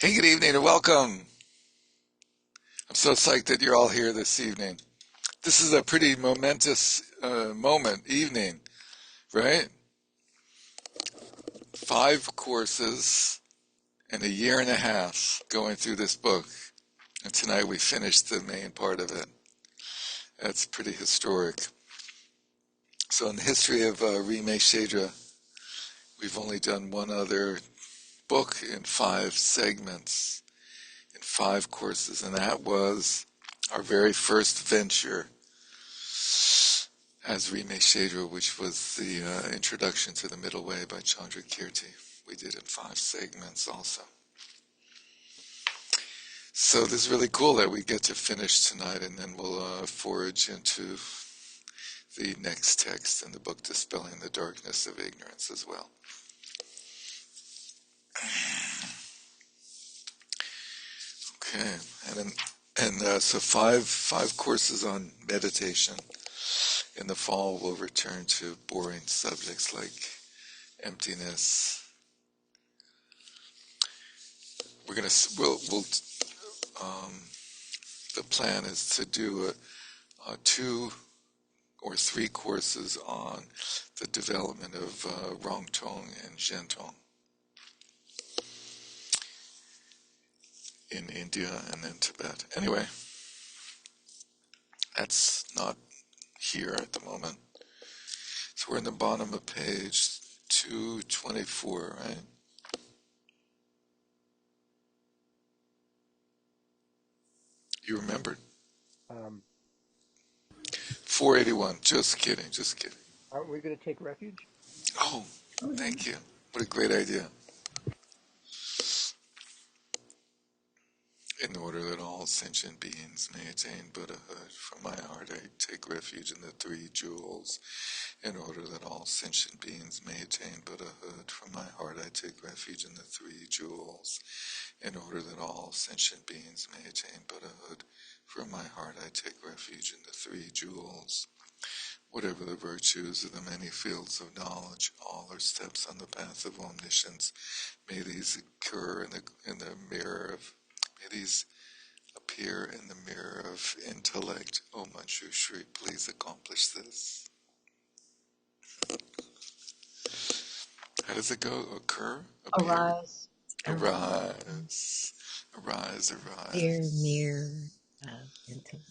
Hey, good evening and welcome. I'm so psyched that you're all here this evening. This is a pretty momentous evening, right? 5 courses and a year and a half going through this book. And tonight we finished the main part of it. That's pretty historic. So in the history of Rime Shedra, we've only done one other book in 5 segments, in 5 courses, and that was our very first venture as Rime Shedra, which was the introduction to the Middle Way by Chandrakirti. We did in 5 segments also. So this is really cool that we get to finish tonight, and then we'll forage into the next text in the book, Dispelling the Darkness of Ignorance, as well. Okay, so five courses on meditation. In the fall, we'll return to boring subjects like emptiness. Um, the plan is to do 2 or 3 courses on the development of Rongtong and Zhentong in India and then Tibet. Anyway, that's not here at the moment. So we're in the bottom of page 224, right? You remembered? Um, 481. Just kidding. aren't we going to take refuge? Oh, thank you. What a great idea. In order that all sentient beings may attain Buddhahood, from my heart I take refuge in the 3 jewels. In order that all sentient beings may attain Buddhahood, from my heart I take refuge in the 3 jewels. In order that all sentient beings may attain Buddhahood, from my heart I take refuge in the 3 jewels. Whatever the virtues of the many fields of knowledge, all are steps on the path of omniscience. May these occur in the mirror of May these appear in the mirror of intellect. O Manjushri, please accomplish this. How does it go? Occur? Appear? Arise, Arise. Arise, clear arise. mirror of intellect.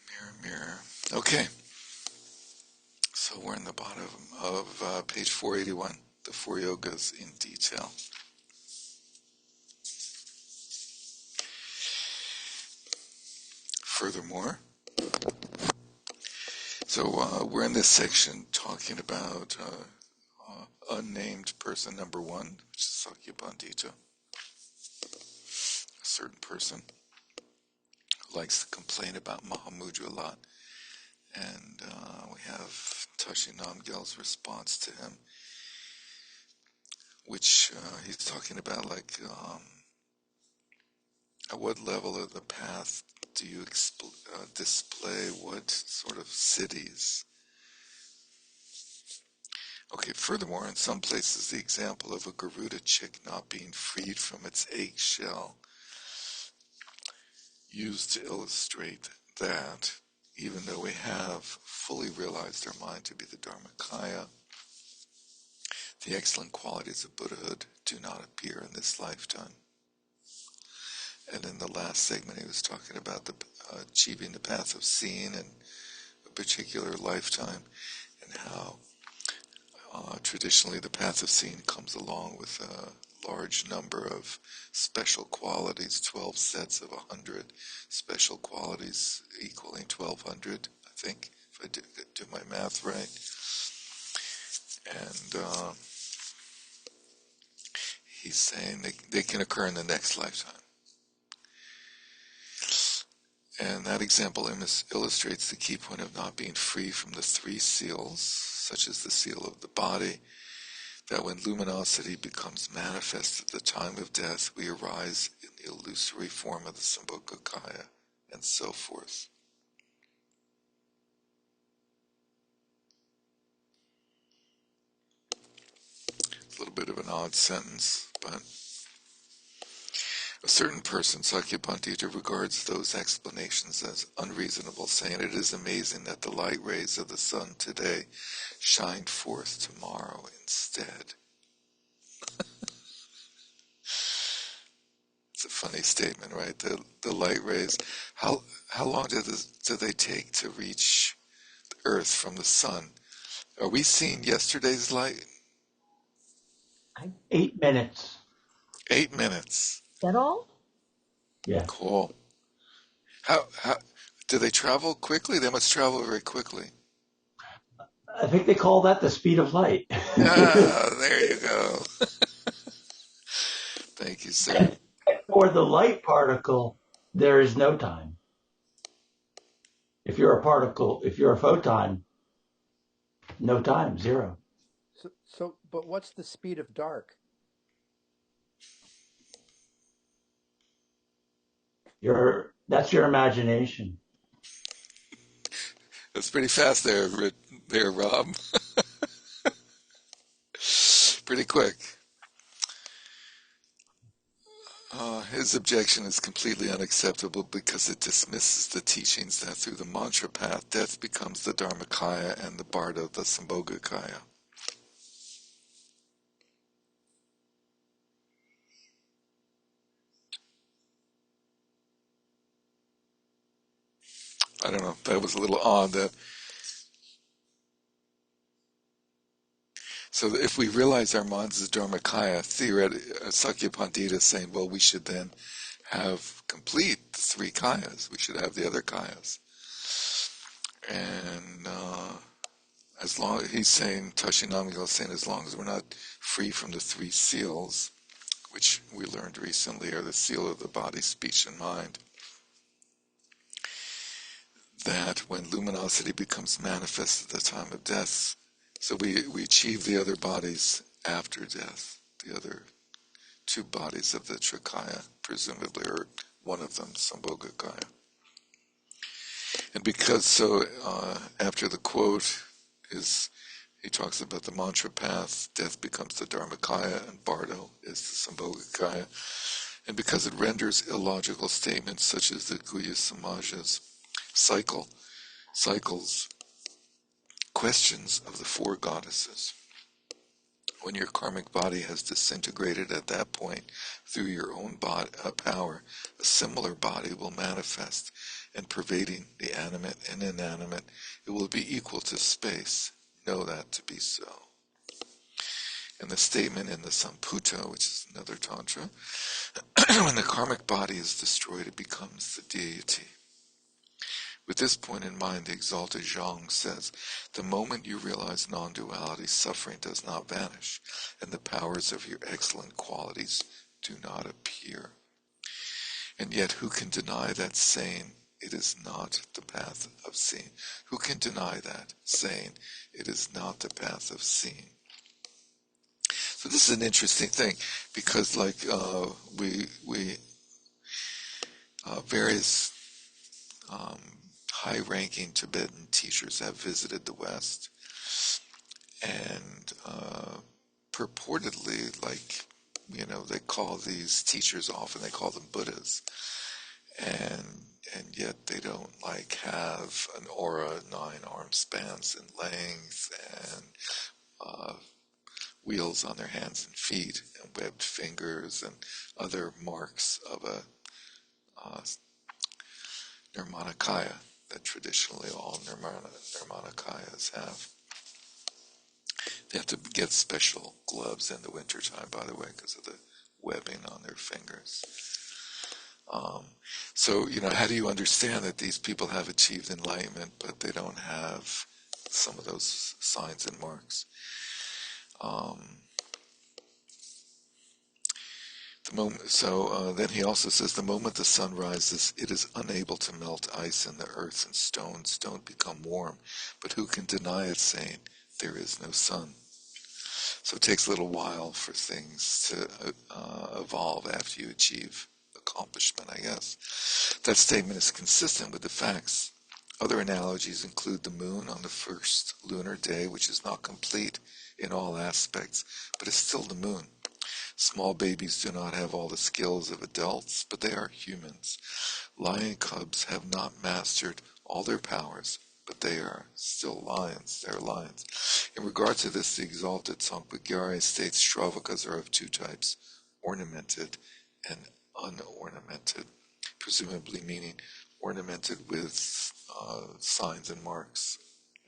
Mirror, mirror. Okay. So we're in the bottom of page 481, the 4 yogas in detail. Furthermore, so we're in this section talking about unnamed person number 1, which is Sakyapandita, a certain person who likes to complain about Mahamudra a lot. And we have Tashi Namgyal's response to him, which he's talking about at what level of the path do you display what sort of cities? Okay, furthermore, in some places the example of a Garuda chick not being freed from its eggshell used to illustrate that even though we have fully realized our mind to be the Dharmakaya, the excellent qualities of Buddhahood do not appear in this lifetime. And in the last segment he was talking about achieving the path of seeing in a particular lifetime, and how traditionally the path of seeing comes along with a large number of special qualities, 12 sets of 100 special qualities equaling 1200, I think, if I do my math right. And he's saying they can occur in the next lifetime. And that example illustrates the key point of not being free from the 3 seals, such as the seal of the body, that when luminosity becomes manifest at the time of death, we arise in the illusory form of the Sambhogakaya, and so forth. It's a little bit of an odd sentence, but A certain person, Sakyapantita, regards those explanations as unreasonable, saying it is amazing that the light rays of the sun today shine forth tomorrow instead. It's a funny statement, right? The light rays. How long do they take to reach the Earth from the sun? Are we seeing yesterday's light? 8 minutes. 8 minutes. Is that all? Yeah. Cool. How do they travel quickly? They must travel very quickly. I think they call that the speed of light. Ah, there you go. Thank you, sir. For the light particle, there is no time. If you're a particle, if you're a photon, no time, zero. But what's the speed of dark? That's your imagination. That's pretty fast there, Rob. Pretty quick. His objection is completely unacceptable because it dismisses the teachings that through the mantra path, death becomes the Dharmakaya and the Bardo the Sambhogakaya. I don't know, that was a little odd. So if we realize our minds is Dharmakaya, Sakyapantita is saying, well, we should then have complete the three kayas. We should have the other kayas. And as long he's saying, Tashinamigal is saying, as long as we're not free from the three seals, which we learned recently are the seal of the body, speech, and mind, that when luminosity becomes manifest at the time of death, so we achieve the other bodies after death, the other two bodies of the Trikaya, presumably, or one of them, Sambhogakaya. And because after the quote is, he talks about the mantra path, death becomes the Dharmakaya, and Bardo is the Sambhogakaya. And because it renders illogical statements such as the Guhya Samaja's cycles, questions of the four goddesses. When your karmic body has disintegrated at that point through your own power, a similar body will manifest, and pervading the animate and inanimate, it will be equal to space. Know that to be so. And the statement in the Samputa, which is another tantra, when the karmic body is destroyed, it becomes the deity. With this point in mind, the exalted Zhang says, the moment you realize non-duality, suffering does not vanish, and the powers of your excellent qualities do not appear. And yet who can deny that, saying it is not the path of seeing? Who can deny that, saying it is not the path of seeing? So this is an interesting thing, because various high-ranking Tibetan teachers have visited the West, and purportedly, they call these teachers often, they call them Buddhas, and yet they don't have an aura, 9 arm spans in length, and wheels on their hands and feet, and webbed fingers, and other marks of a Nirmanakaya that traditionally all Nirmanakayas have. They have to get special gloves in the wintertime, by the way, because of the webbing on their fingers. So, how do you understand that these people have achieved enlightenment, but they don't have some of those signs and marks? Then he also says, the moment the sun rises, it is unable to melt ice in the earth, and stones don't become warm. But who can deny it, saying, there is no sun? So it takes a little while for things to evolve after you achieve accomplishment, I guess. That statement is consistent with the facts. Other analogies include the moon on the first lunar day, which is not complete in all aspects, but is still the moon. Small babies do not have all the skills of adults, but they are humans. Lion cubs have not mastered all their powers, but they are still lions. They are lions. In regard to this, the exalted Sankpagyare states Shravakas are of two types, ornamented and unornamented, presumably meaning ornamented with signs and marks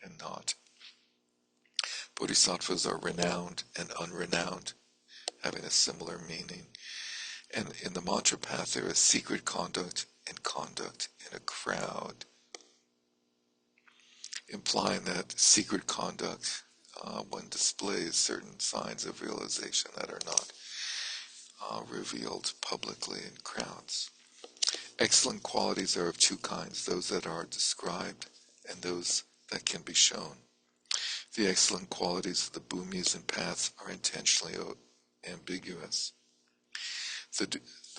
and not. Bodhisattvas are renowned and unrenowned, having a similar meaning. And in the mantra path, there is secret conduct and conduct in a crowd, implying that secret conduct, one displays certain signs of realization that are not revealed publicly in crowds. Excellent qualities are of two kinds, those that are described and those that can be shown. The excellent qualities of the bhumis and paths are intentionally ambiguous.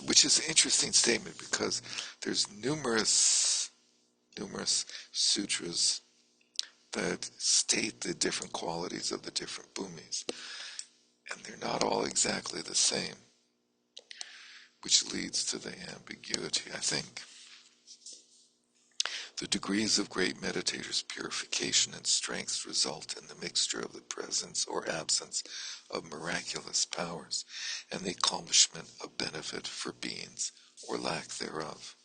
Which is an interesting statement because there's numerous sutras that state the different qualities of the different bhumis, and they're not all exactly the same, which leads to the ambiguity, I think. The degrees of great meditators' purification and strength result in the mixture of the presence or absence of miraculous powers and the accomplishment of benefit for beings or lack thereof.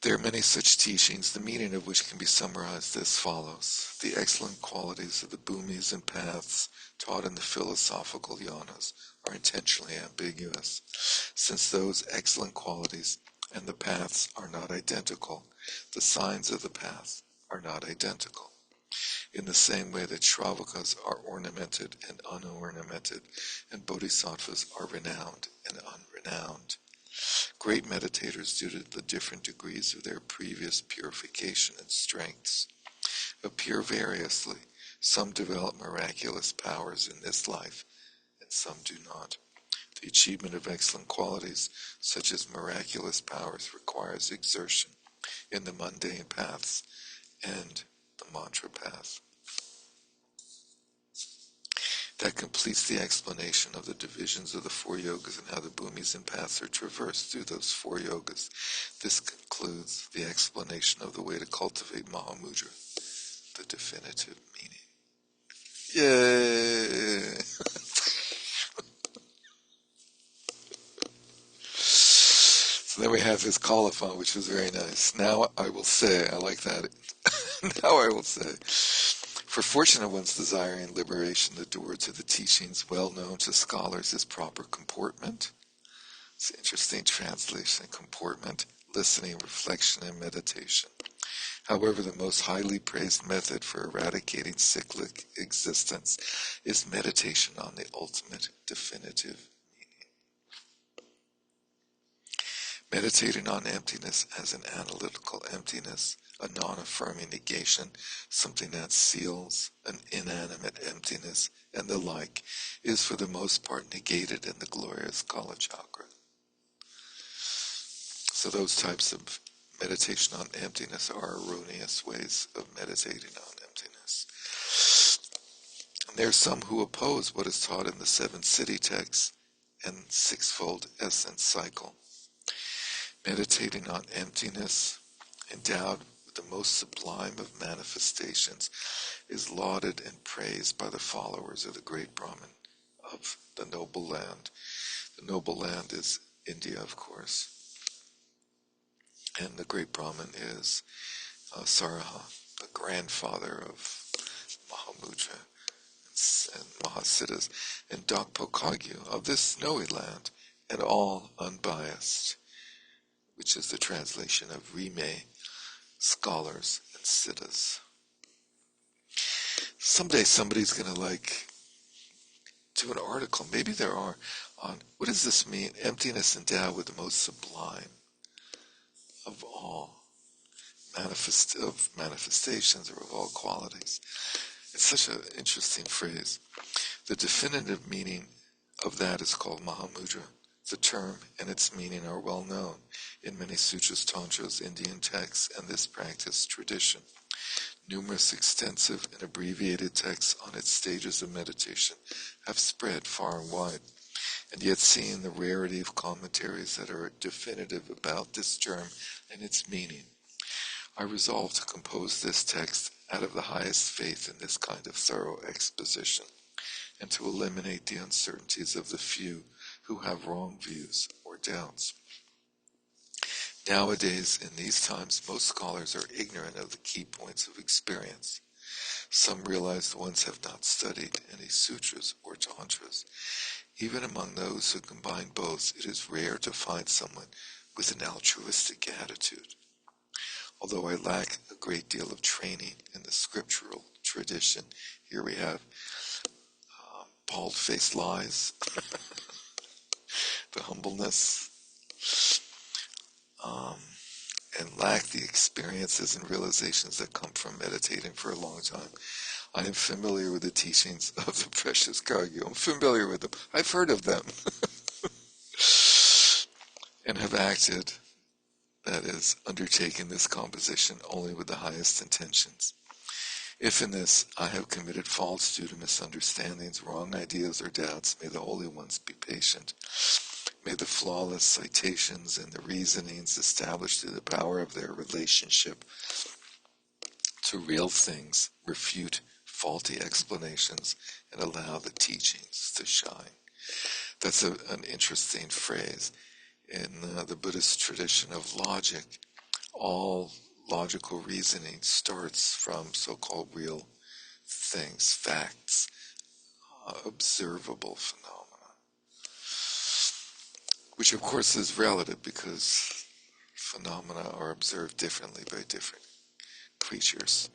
There are many such teachings, the meaning of which can be summarized as follows. The excellent qualities of the bhumis and paths taught in the philosophical yanas are intentionally ambiguous, since those excellent qualities and the paths are not identical. The signs of the path are not identical. In the same way that Shravakas are ornamented and unornamented, and Bodhisattvas are renowned and unrenowned. Great meditators, due to the different degrees of their previous purification and strengths, appear variously. Some develop miraculous powers in this life, and some do not. The achievement of excellent qualities, such as miraculous powers, requires exertion in the mundane paths and the mantra path. That completes the explanation of the divisions of the four yogas and how the bhumis and paths are traversed through those four yogas. This concludes the explanation of the way to cultivate Mahamudra, the definitive meaning. Yay! So then we have his colophon, which was very nice. Now I will say, I like that. Now I will say, for fortunate ones desiring liberation, the door to the teachings well known to scholars is proper comportment. It's an interesting translation, comportment, listening, reflection, and meditation. However, the most highly praised method for eradicating cyclic existence is meditation on the ultimate definitive meaning. Meditating on emptiness as an analytical emptiness, a non-affirming negation, something that seals an inanimate emptiness, and the like, is for the most part negated in the glorious Kala Chakra. So those types of meditation on emptiness are erroneous ways of meditating on emptiness. And there are some who oppose what is taught in the seven city texts and sixfold essence cycle. Meditating on emptiness, endowed with the most sublime of manifestations, is lauded and praised by the followers of the great Brahman of the noble land. The noble land is India, of course. And the great Brahman is Saraha, the grandfather of Mahamudra and Mahasiddhas, and Dakpokagyu of this snowy land, and all unbiased, which is the translation of Rime, scholars and siddhas. Someday somebody's going to do an article, maybe there are, on what does this mean? Emptiness endowed with the most sublime of all manifestations, or of all qualities. It's such an interesting phrase. The definitive meaning of that is called Mahamudra. The term and its meaning are well known in many sutras, tantras, Indian texts, and this practice tradition. Numerous extensive and abbreviated texts on its stages of meditation have spread far and wide, and yet seeing the rarity of commentaries that are definitive about this term and its meaning, I resolved to compose this text out of the highest faith in this kind of thorough exposition, and to eliminate the uncertainties of the few who have wrong views or doubts. Nowadays, in these times, most scholars are ignorant of the key points of experience. Some realized ones have not studied any sutras or tantras. Even among those who combine both, it is rare to find someone with an altruistic attitude. Although I lack a great deal of training in the scriptural tradition, here we have bald-faced lies, the humbleness, and lack the experiences and realizations that come from meditating for a long time. I am familiar with the teachings of the precious Kagyu. I'm familiar with them. I've heard of them. And have acted, that is, undertaken this composition only with the highest intentions. If in this I have committed faults due to misunderstandings, wrong ideas, or doubts, may the Holy Ones be patient. May the flawless citations and the reasonings established through the power of their relationship to real things refute faulty explanations and allow the teachings to shine. That's an interesting phrase. In the Buddhist tradition of logic, all logical reasoning starts from so-called real things, facts, observable phenomena, which of course is relative because phenomena are observed differently by different creatures.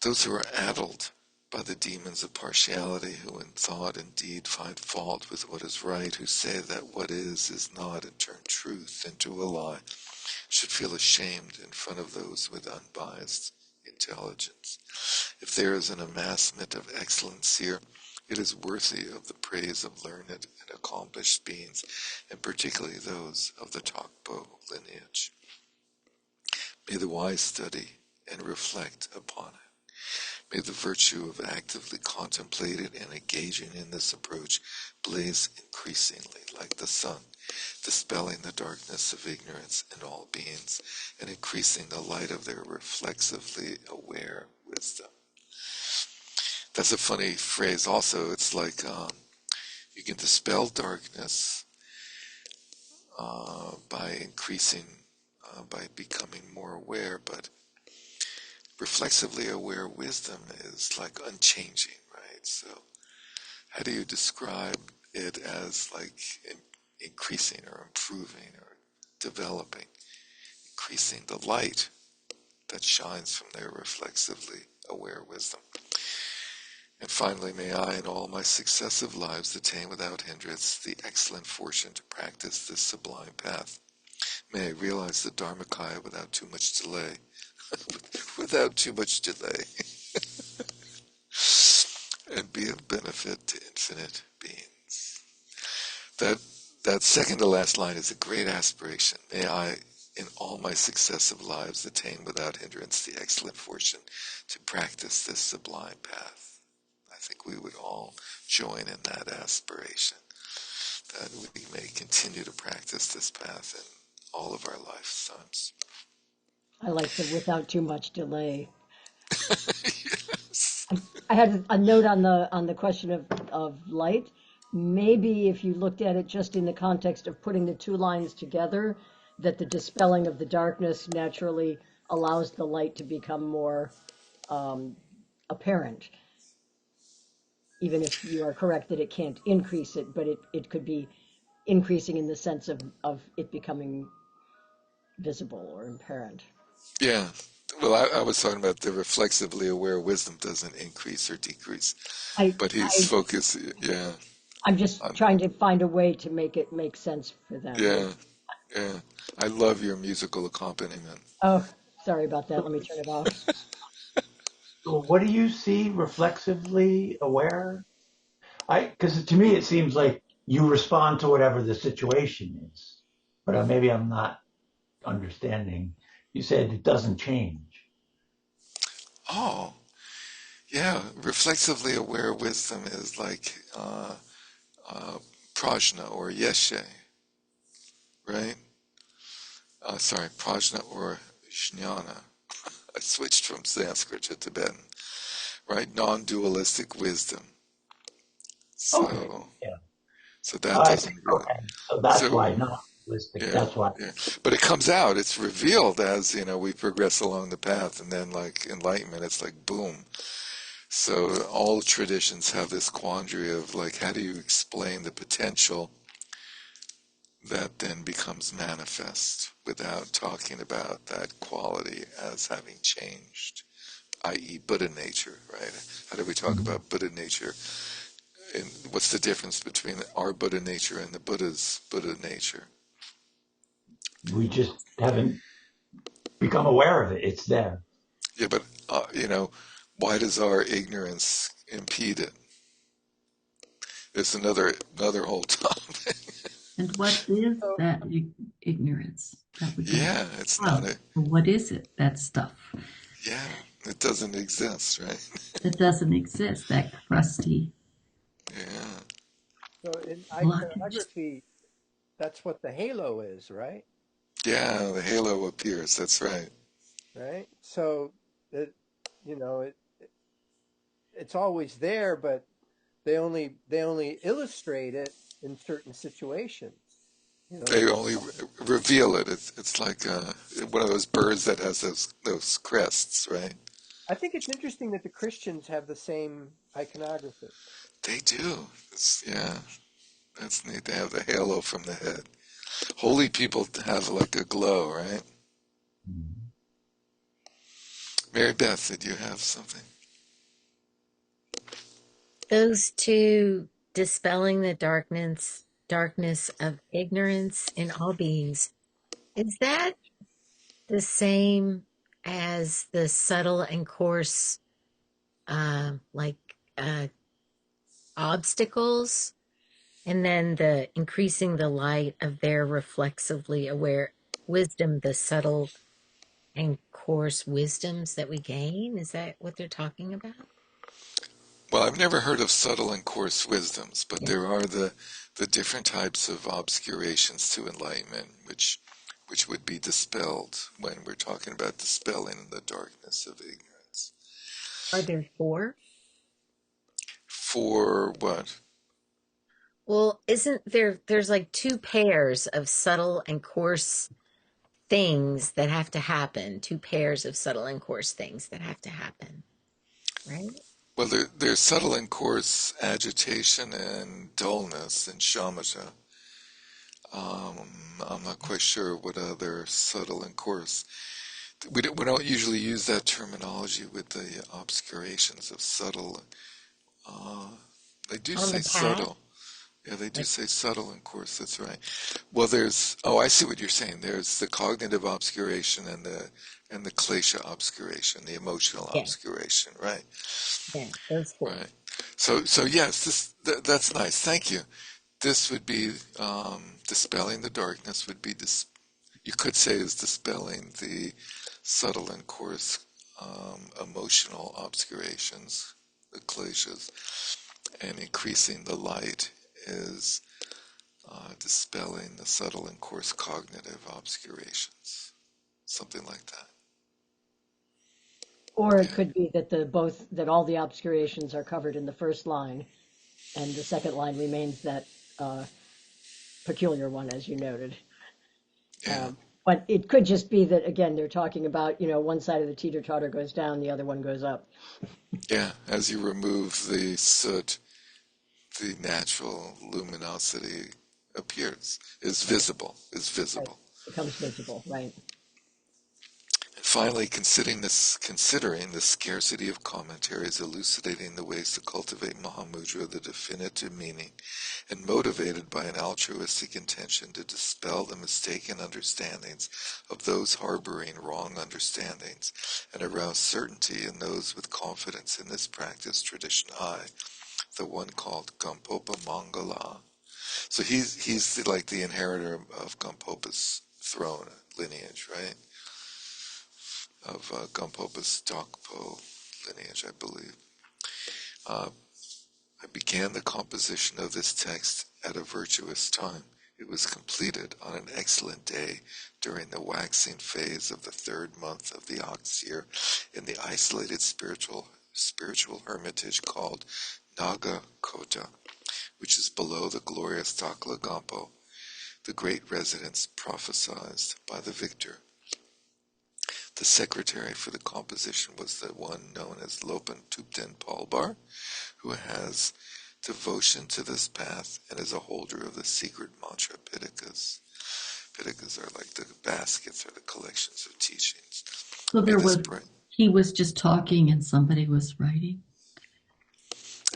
Those who are addled by the demons of partiality, who in thought and deed find fault with what is right, who say that what is not, and turn truth into a lie, should feel ashamed in front of those with unbiased intelligence. If there is an amassment of excellence here, it is worthy of the praise of learned and accomplished beings, and particularly those of the Tokpo lineage. May the wise study and reflect upon it. May the virtue of actively contemplating and engaging in this approach blaze increasingly like the sun, dispelling the darkness of ignorance in all beings, and increasing the light of their reflexively aware wisdom. That's a funny phrase also. It's like you can dispel darkness by increasing, by becoming more aware, but reflexively aware wisdom is like unchanging, right? So how do you describe it as like increasing or improving or developing, increasing the light that shines from their reflexively aware wisdom? And finally, may I in all my successive lives attain without hindrance the excellent fortune to practice this sublime path. May I realize the Dharmakaya without too much delay, without too much delay, and be of benefit to infinite beings. That second to last line is a great aspiration. May I, in all my successive lives, attain without hindrance the excellent fortune to practice this sublime path. I think we would all join in that aspiration, that we may continue to practice this path in all of our lifetimes. I like the without too much delay. Yes. I had a note on the question of light. Maybe if you looked at it just in the context of putting the two lines together, that the dispelling of the darkness naturally allows the light to become more apparent. Even if you are correct that it can't increase it, but it could be increasing in the sense of it becoming visible or apparent. Yeah. Well, I was talking about the reflexively aware wisdom doesn't increase or decrease, I, but his I, focus, yeah, I'm just um, trying to find a way to make it make sense for them. yeah, yeah. I love your musical accompaniment. Oh, sorry about that. Let me turn it off. So what do you see reflexively aware? Because to me it seems like you respond to whatever the situation is, but maybe I'm not understanding. You said it doesn't change. Oh, yeah. Reflexively aware wisdom is like prajna or yeshe, right? Sorry, prajna or jnana. I switched from Sanskrit to Tibetan, right? Non-dualistic wisdom. Okay. So, Yeah. so that I see. doesn't really. Okay. So that's So, why not realistic. yeah, That's why. yeah. But it comes out. It's revealed as we progress along the path, and then like enlightenment, it's like boom. So all traditions have this quandary of like, how do you explain the potential that then becomes manifest without talking about that quality as having changed, i.e., Buddha nature, right? How do we talk Mhm. about Buddha nature? And what's the difference between our Buddha nature and the Buddha's Buddha nature? We just haven't become aware of it. It's there. Yeah, but why does our ignorance impede it? It's another whole topic. And what is So, that ignorance? That would be, Yeah, it's not well, a. what is it? That stuff Yeah, it doesn't exist, right? that doesn't exist, that crusty Yeah, so in blockage. iconography, that's what the halo is, right? yeah. The halo appears. That's right. Right. So it, you know, it's always there, but they only illustrate it in certain situations. You know, They like only reveal it. It's like one of those birds that has those crests, right? I think it's interesting that the Christians have the same iconography. They do. Yeah, that's neat. They have the halo from the head. Holy people have like a glow, right? Mhm. Mary Beth, did you have something? Goes to dispelling the darkness of ignorance in all beings. Is that the same as the subtle and coarse like uh obstacles, and then the increasing the light of their reflexively aware wisdom, the subtle and coarse wisdoms that we gain? Is that what they're talking about? Well, I've never heard of subtle and coarse wisdoms, but Yeah. there are the different types of obscurations to enlightenment, which would be dispelled when we're talking about dispelling the darkness of ignorance. Are there four? For what? Well, isn't there's like two pairs of subtle and coarse things that have to happen, two pairs of subtle and coarse things that have to happen, right? Well, there's subtle and coarse agitation and dullness in shamatha. I'm not quite sure what other subtle and coarse. We don't usually use that terminology with the obscurations of subtle. Uh, they do On say the path, subtle. Yeah, they do like, say subtle and coarse. That's right. Well, I see what you're saying. There's the cognitive obscuration and the klesha obscuration, the emotional yeah, obscuration. Right. yeah, those four. Right. So yes, that's nice. Thank you. This would be dispelling the darkness. You could say is dispelling the subtle and coarse emotional obscurations, the kleshas, and increasing the light is dispelling the subtle and coarse cognitive obscurations, something like that. Or it Yeah, could be that that all the obscurations are covered in the first line, and the second line remains that uh, peculiar one, as you noted. yeah, But it could just be that again they're talking about one side of the teeter-totter goes down, the other one goes up. yeah. As you remove the soot, the natural luminosity appears, is Right. visible. Becomes visible, right? Finally, considering the scarcity of commentaries elucidating the ways to cultivate Mahamudra, the definitive meaning, and motivated by an altruistic intention to dispel the mistaken understandings of those harboring wrong understandings, and arouse certainty in those with confidence in this practice, tradition I, the one called Gampopa Mangala. So he's like the inheritor of Gampopa's throne lineage, right? Of Gampopa's Dokpo lineage, I believe. I began the composition of this text at a virtuous time. It was completed on an excellent day during the waxing phase of the 3rd month of the ox year in the isolated spiritual hermitage called Naga Kota, which is below the glorious Taklagampo, the great residence prophesied by the victor. The secretary for the composition was the one known as Lopan Tupten Palbar, who has devotion to this path and is a holder of the secret mantra Pitakas. Pitakas are like the baskets or the collections of teachings. So he was just talking and somebody was writing?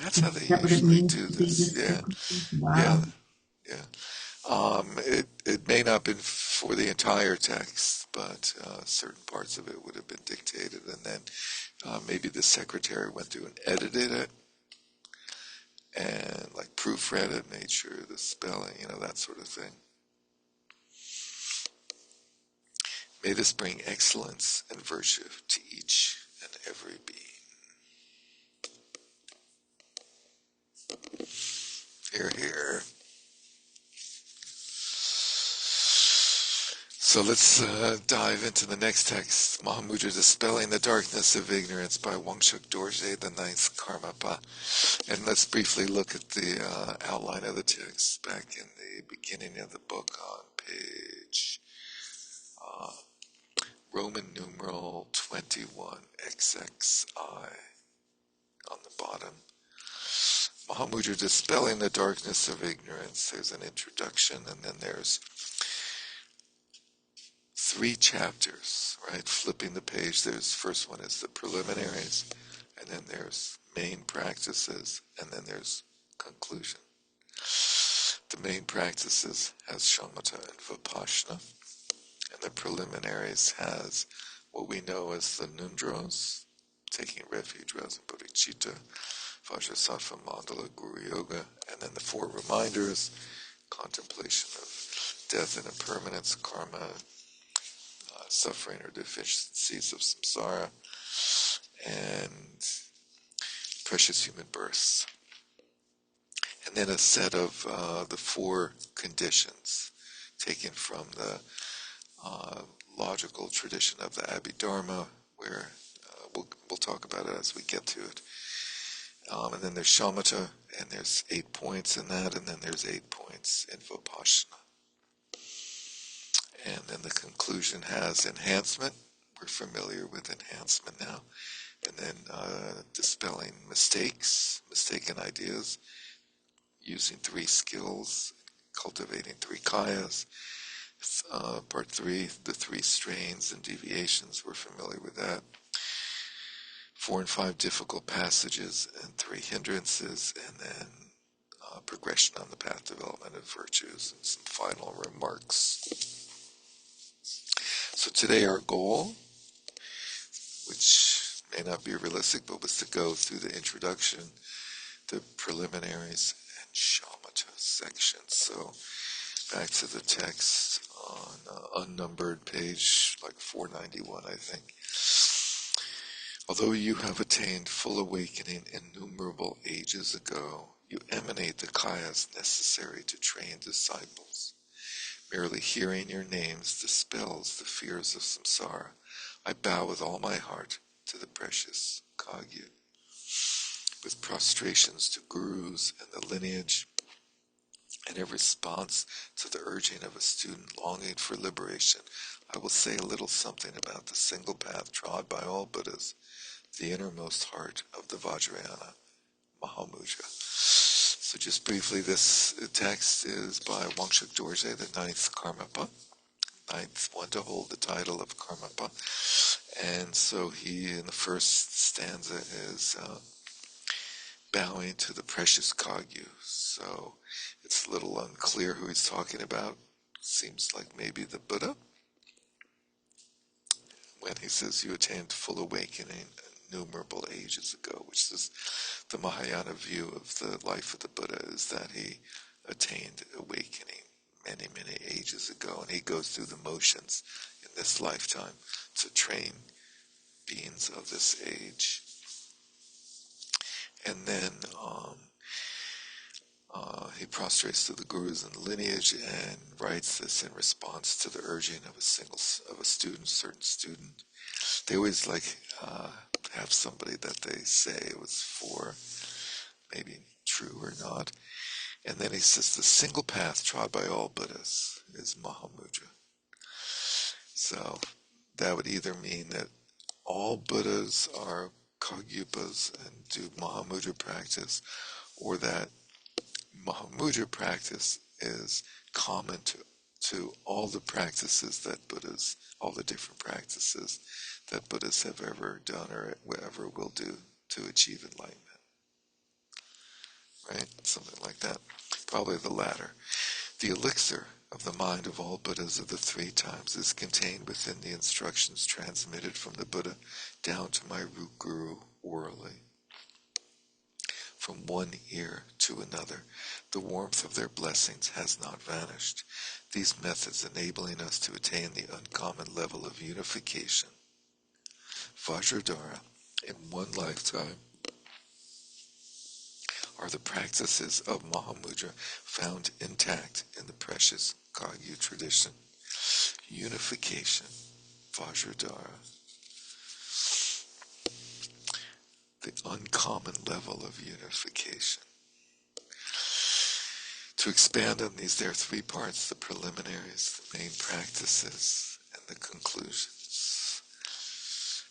That's how they Is that what it usually means do to be this. this Yeah, frequency? Wow. yeah, yeah. It may not have been for the entire text, but certain parts of it would have been dictated, and then maybe the secretary went through and edited it, and like proofread it, made sure the spelling, that sort of thing. May this bring excellence and virtue to each and every being. Hear, hear. So let's dive into the next text, Mahamudra Dispelling the Darkness of Ignorance by Wangchuk Dorje, the 9th Karmapa. And let's briefly look at the outline of the text back in the beginning of the book on page Roman numeral 21, XXI on the bottom. Mahamudra Dispelling the Darkness of Ignorance. There's an introduction, and then there's 3 chapters, right? Flipping the page, there's first one is the preliminaries, and then there's main practices, and then there's conclusion. The main practices has shamatha and vipassana, and the preliminaries has what we know as the nundros, taking refuge, as in bodhicitta, vajrasattva, mandala, guru yoga, and then the 4 reminders, contemplation of death and impermanence, karma, suffering or deficiencies of samsara, and precious human births. And then a set of the 4 conditions taken from the logical tradition of the Abhidharma, where we'll talk about it as we get to it. And then there's shamatha, and there's 8 points in that, and then there's 8 points in vipassana. And then the conclusion has enhancement. We're familiar with enhancement now. And then dispelling mistaken ideas, using 3 skills, cultivating 3 kayas. Part 3, the 3 strains and deviations, we're familiar with that. 4 and 5 difficult passages and 3 hindrances, and then progression on the path development of virtues and some final remarks. So today our goal, which may not be realistic, but was to go through the introduction, the preliminaries, and shamatha section. So back to the text on unnumbered page, like 491, I think. Although you have attained full awakening innumerable ages ago, you emanate the kayas necessary to train disciples. Merely hearing your names dispels the fears of samsara. I bow with all my heart to the precious Kagyu. With prostrations to gurus and the lineage, and in response to the urging of a student longing for liberation, I will say a little something about the single path trod by all Buddhas, the innermost heart of the Vajrayana, Mahamudra. So just briefly, this text is by Wangchuk Dorje, the 9th Karmapa, 9th one to hold the title of Karmapa. And so he, in the first stanza, is bowing to the precious Kagyu. So it's a little unclear who he's talking about. Seems like maybe the Buddha, when he says you attained full awakening innumerable ages ago, which is the Mahayana view of the life of the Buddha, is that he attained awakening many, many ages ago, and he goes through the motions in this lifetime to train beings of this age. and then he prostrates to the gurus and the lineage and writes this in response to the urging of a certain student. They always have somebody that they say it was for, maybe true or not. And then he says the single path trod by all Buddhas is Mahamudra. So that would either mean that all Buddhas are Kagyupas and do Mahamudra practice, or that Mahamudra practice is common to all the practices that Buddhas, all the different practices that Buddhas have ever done or ever will do to achieve enlightenment. Right? Something like that. Probably the latter. The elixir of the mind of all Buddhas of the three times is contained within the instructions transmitted from the Buddha down to my root guru orally. From one ear to another, the warmth of their blessings has not vanished. These methods enabling us to attain the uncommon level of unification, Vajradhara, in one lifetime, are the practices of Mahamudra found intact in the precious Kagyu tradition. Unification, Vajradhara, the uncommon level of unification. To expand on these, there are three parts: the preliminaries, the main practices, and the conclusions.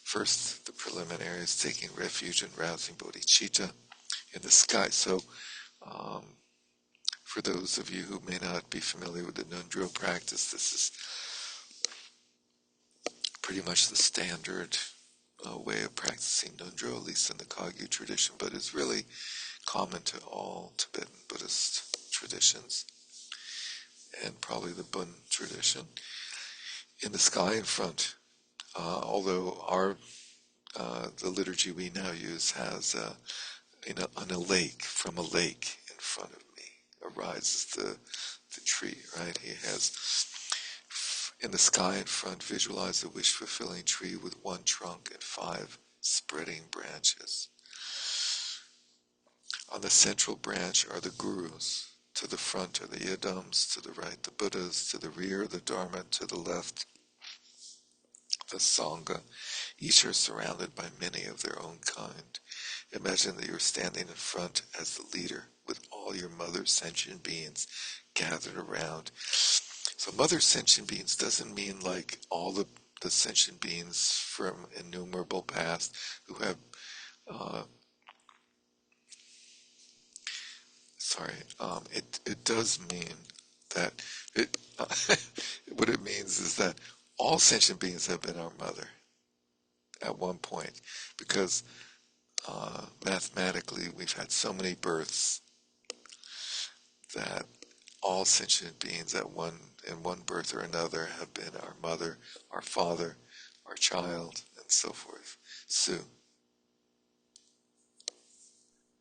First, the preliminaries, taking refuge in rousing bodhicitta in the sky. So, for those of you who may not be familiar with the Nundro practice, this is pretty much the standard way of practicing Nundro, at least in the Kagyu tradition, but it's really common to all Tibetan Buddhist traditions, and probably the Bön tradition. In the sky in front, although the liturgy we now use has on a lake, from a lake in front of me arises the tree, right? He has, in the sky in front, visualize a wish-fulfilling tree with one trunk and 5 spreading branches. On the central branch are the gurus. To the front are the yidams, to the right the Buddhas, to the rear the Dharma, to the left the Sangha. Each are surrounded by many of their own kind. Imagine that you're standing in front as the leader with all your mother sentient beings gathered around. So mother sentient beings doesn't mean like all the sentient beings from innumerable past who have it does mean that what it means is that all sentient beings have been our mother at one point, because mathematically we've had so many births that all sentient beings in one birth or another have been our mother, our father, our child, and so forth. Sue.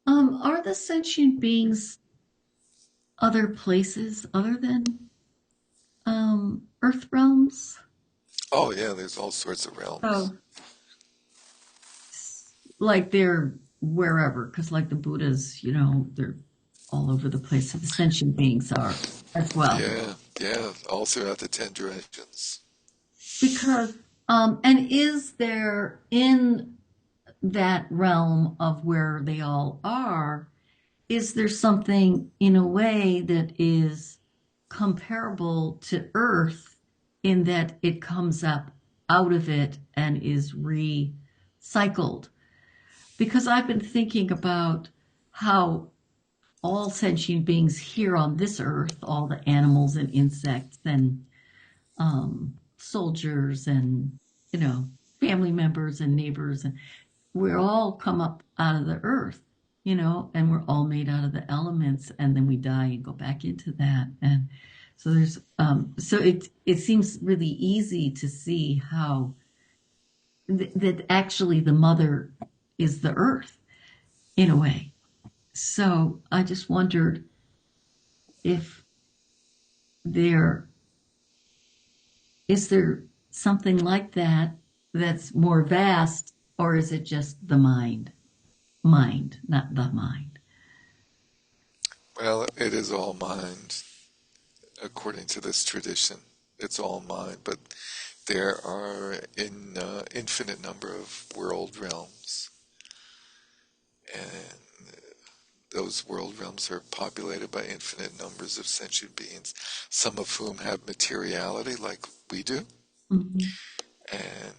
Are the sentient beings other places other than Earth realms? Oh yeah, there's all sorts of realms. So, like they're wherever, because like the Buddhas, they're all over the place. So the sentient beings are as well. Yeah, all throughout the 10 directions. Because, and is there in that realm of where they all are, is there something in a way that is comparable to Earth in that it comes up out of it and is recycled? Because I've been thinking about how all sentient beings here on this earth, all the animals and insects and soldiers and, family members and neighbors, and we're all come up out of the earth, and we're all made out of the elements, and then we die and go back into that. And so there's, so it seems really easy to see how that actually the mother is the earth in a way. So I just wondered if is there something like that that's more vast, or is it just the mind? mind, not the mind. Well, it is all mind, according to this tradition. It's all mind, but there are an infinite number of world realms, and those world realms are populated by infinite numbers of sentient beings, some of whom have materiality like we do, Mm-hmm. and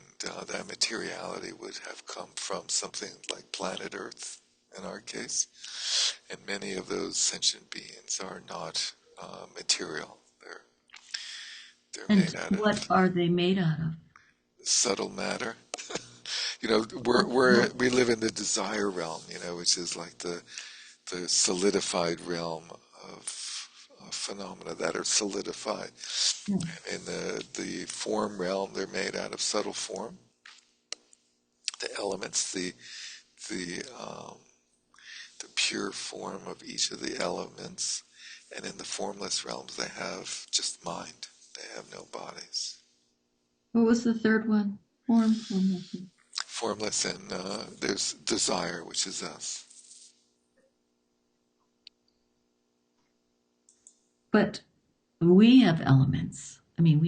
that materiality would have come from something like planet Earth, in our case, and many of those sentient beings are not material. They're And made out what of are they made out of? subtle matter. You know, What? we live in the desire realm, which is like the solidified realm of phenomena that are solidified. Yeah. In the form realm, they're made out of subtle form. The elements, the um, the pure form of each of the elements, and in the formless realms, they have just mind. They have no bodies. What was the third one? Form, formlessness. Formless, and there's desire, which is us. But we have elements. I mean,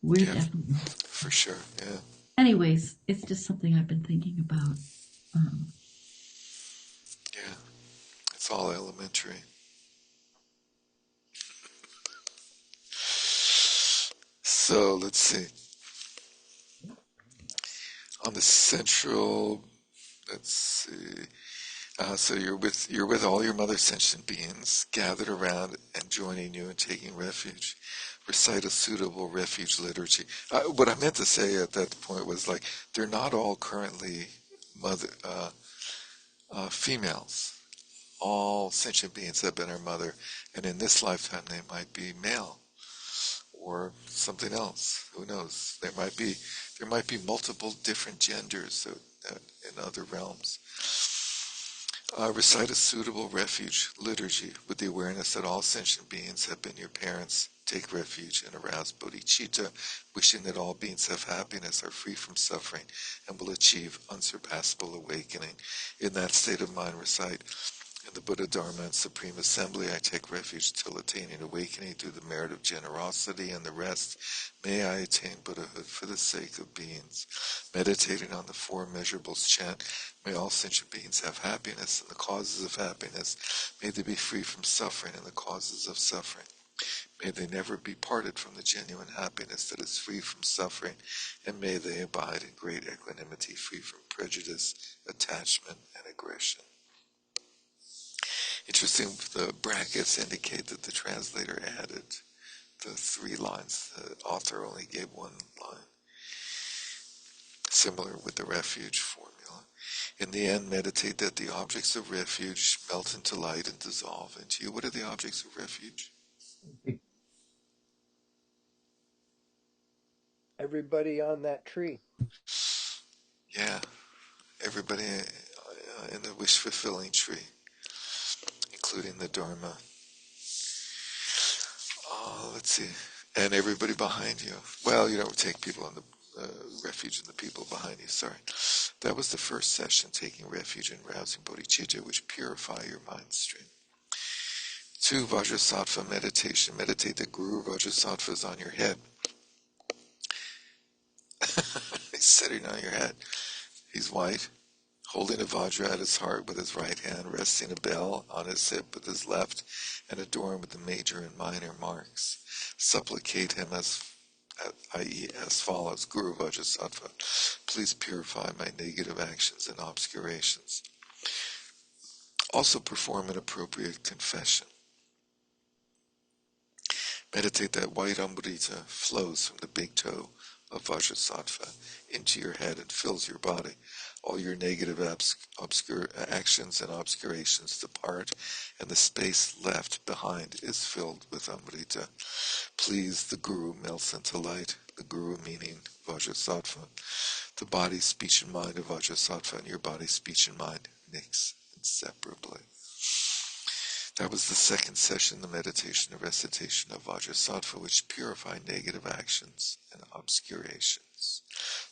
we're Yeah, definitely. for sure. Yeah. Anyways, it's just something I've been thinking about. Yeah, it's all elementary. So let's see. On the central, let's see. So you're with all your mother sentient beings gathered around and joining you and taking refuge. Recite a suitable refuge liturgy. What I meant to say at that point was like they're not all currently mother females. All sentient beings have been our mother, and in this lifetime they might be male or something else. Who knows? There might be multiple different genders in other realms. Recite a suitable refuge liturgy with the awareness that all sentient beings have been your parents. Take refuge and arouse bodhicitta, wishing that all beings have happiness, are free from suffering, and will achieve unsurpassable awakening. In that state of mind, recite, in the Buddha, Dharma, and Supreme Assembly, I take refuge till attaining awakening through the merit of generosity and the rest. May I attain Buddhahood for the sake of beings. Meditating on the four measurables, chant, may all sentient beings have happiness and the causes of happiness. May they be free from suffering and the causes of suffering. May they never be parted from the genuine happiness that is free from suffering, and may they abide in great equanimity, free from prejudice, attachment, and aggression. Interesting, the brackets indicate that the translator added the 3 lines. The author only gave 1 line. Similar with the refuge formula. In the end, meditate that the objects of refuge melt into light and dissolve into you. What are the objects of refuge? Everybody on that tree. Yeah, everybody in the wish-fulfilling tree, including the Dharma. Let's see. And everybody behind you. Well, you don't take people in the refuge and the people behind you. Sorry. That was the first session, taking refuge in rousing bodhicitta, which purify your mind stream. 2, Vajrasattva meditation. Meditate that Guru Vajrasattva is on your head. He's sitting on your head. He's white, holding a Vajra at his heart with his right hand, resting a bell on his hip with his left, and adorned with the major and minor marks. Supplicate him i.e. as follows: Guru Vajrasattva, please purify my negative actions and obscurations. Also perform an appropriate confession. Meditate that white Amrita flows from the big toe of Vajrasattva into your head and fills your body. All your negative actions and obscurations depart, and the space left behind is filled with Amrita. Please, the Guru melts into light. The Guru meaning Vajrasattva. The body, speech, and mind of Vajrasattva and your body, speech, and mind mix inseparably. That was the second session, the meditation and recitation of Vajrasattva, which purify negative actions and obscurations. offerings.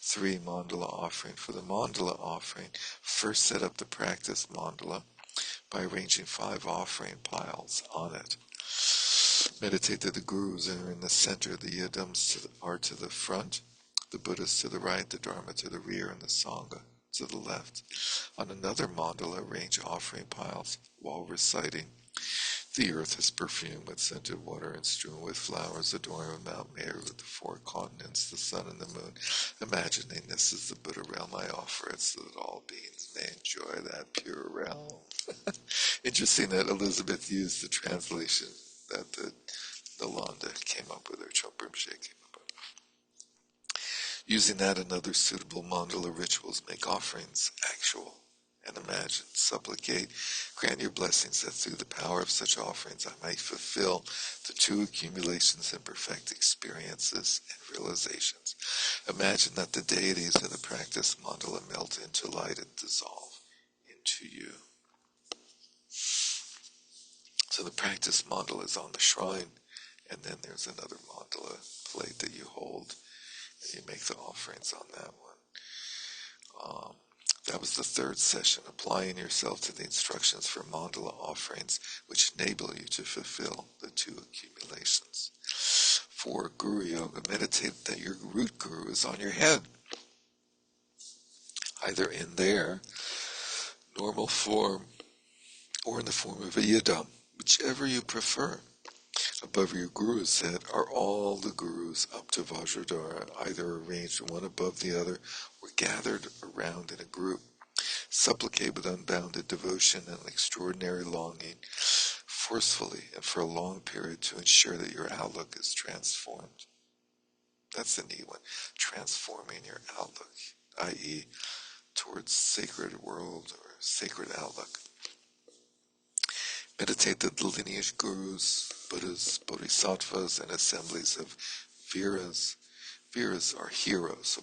3. Mandala offering. For the mandala offering, first set up the practice mandala by arranging 5 offering piles on it. Meditate that the Gurus are in the center, the Yadams are to the front, the Buddhas to the right, the Dharma to the rear, and the Sangha to the left. On another mandala, arrange offering piles while reciting, "The earth is perfumed with scented water and strewn with flowers, adorned with Mount Meru, with the 4 continents, the sun and the moon. Imagining this is the Buddha realm, I offer it so that all beings may enjoy that pure realm." Interesting that Elizabeth used the translation that the Nalanda came up with, or Chompa Rinpoche came up with. Using that and other suitable mandala rituals, make offerings actual and imagine, supplicate, grant your blessings that through the power of such offerings I might fulfill the 2 accumulations and perfect experiences and realizations. Imagine that the deities of the practice mandala melt into light and dissolve into you. So the practice mandala is on the shrine, and then there's another mandala plate that you hold, and you make the offerings on that one. That was the 3rd session, applying yourself to the instructions for mandala offerings, which enable you to fulfill the 2 accumulations. 4. Guru Yoga. Meditate that your root guru is on your head, either in their normal form or in the form of a yidam, whichever you prefer. Above your guru's head are all the gurus up to Vajradhara, either arranged one above the other or gathered around in a group. Supplicate with unbounded devotion and extraordinary longing, forcefully and for a long period, to ensure that your outlook is transformed. That's the neat one. Transforming your outlook, i.e., towards sacred world or sacred outlook. Meditate that the lineage gurus, Buddhas, bodhisattvas, and assemblies of Viras are heroes, so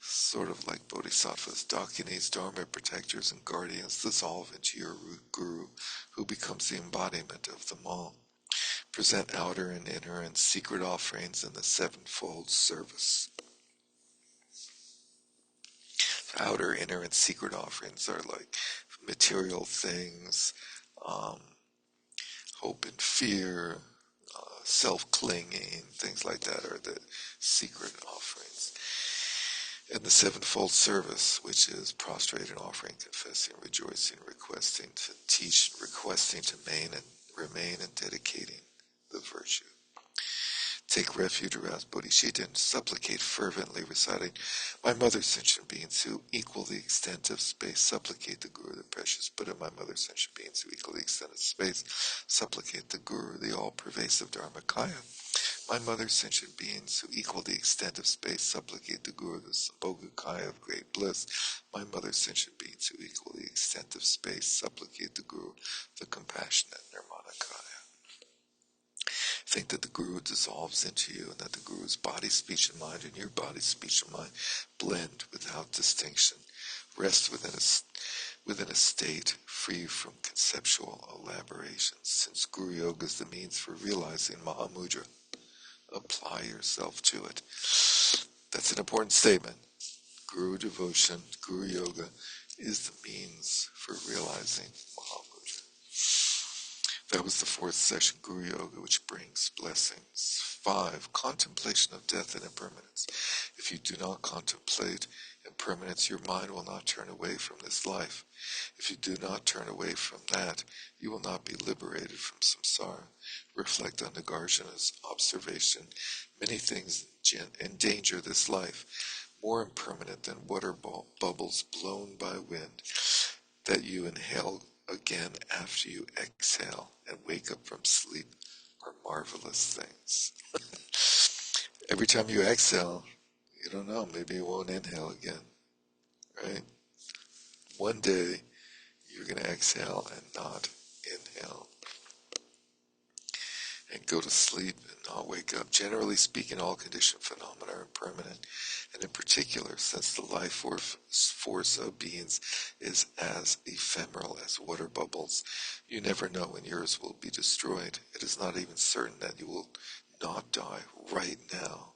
sort of like bodhisattvas, dakinis, dharma protectors, and guardians, dissolve into your root guru, who becomes the embodiment of them all. Present outer and inner and secret offerings in the 7-fold service. Outer, inner, and secret offerings are like material things, hope and fear, self-clinging, things like that are the secret offerings. And the 7-fold service, which is prostrating, offering, confessing, rejoicing, requesting to teach, requesting to remain and dedicating the virtue. Take refuge around bodhicitta and supplicate fervently, reciting, "My mother sentient beings who equal the extent of space, supplicate the Guru, the precious Buddha. My mother sentient beings who equal the extent of space, supplicate the Guru, the all-pervasive Dharmakaya. My mother sentient beings who equal the extent of space, supplicate the Guru, the Sambhogakaya of great bliss. My mother sentient beings who equal the extent of space, supplicate the Guru, the compassionate Nirmanakaya." Think that the Guru dissolves into you, and that the Guru's body, speech, and mind and your body, speech, and mind blend without distinction. Rest within a state free from conceptual elaborations. Since Guru Yoga is the means for realizing Mahamudra, apply yourself to it. That's an important statement. Guru devotion, Guru Yoga, is the means for realizing Mahamudra. That was the 4th session, Guru Yoga, which brings blessings. 5. Contemplation of death and impermanence. If you do not contemplate impermanence, your mind will not turn away from this life. If you do not turn away from that, you will not be liberated from samsara. Reflect on Nagarjuna's observation. Many things endanger this life, more impermanent than water bubbles blown by wind, that you inhale again after you exhale and wake up from sleep, are marvelous things. Every time you exhale, you don't know, maybe you won't inhale again, right? One day, you're going to exhale and not inhale, and go to sleep and not wake up. Generally speaking, all conditioned phenomena are impermanent, and in particular, since the life force of beings is as ephemeral as water bubbles, you never know when yours will be destroyed. It is not even certain that you will not die right now.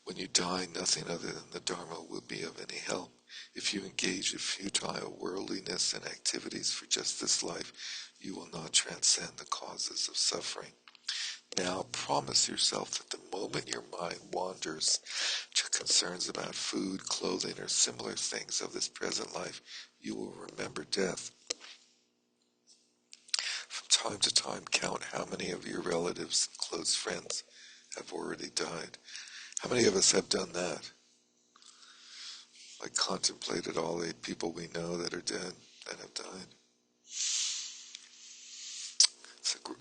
When you die, nothing other than the Dharma will be of any help. If you engage in futile worldliness and activities for just this life, you will not transcend the causes of suffering. Now promise yourself that the moment your mind wanders to concerns about food, clothing, or similar things of this present life, you will remember death. From time to time, count how many of your relatives and close friends have already died. How many of us have done that? Like contemplated all the people we know that are dead, that have died.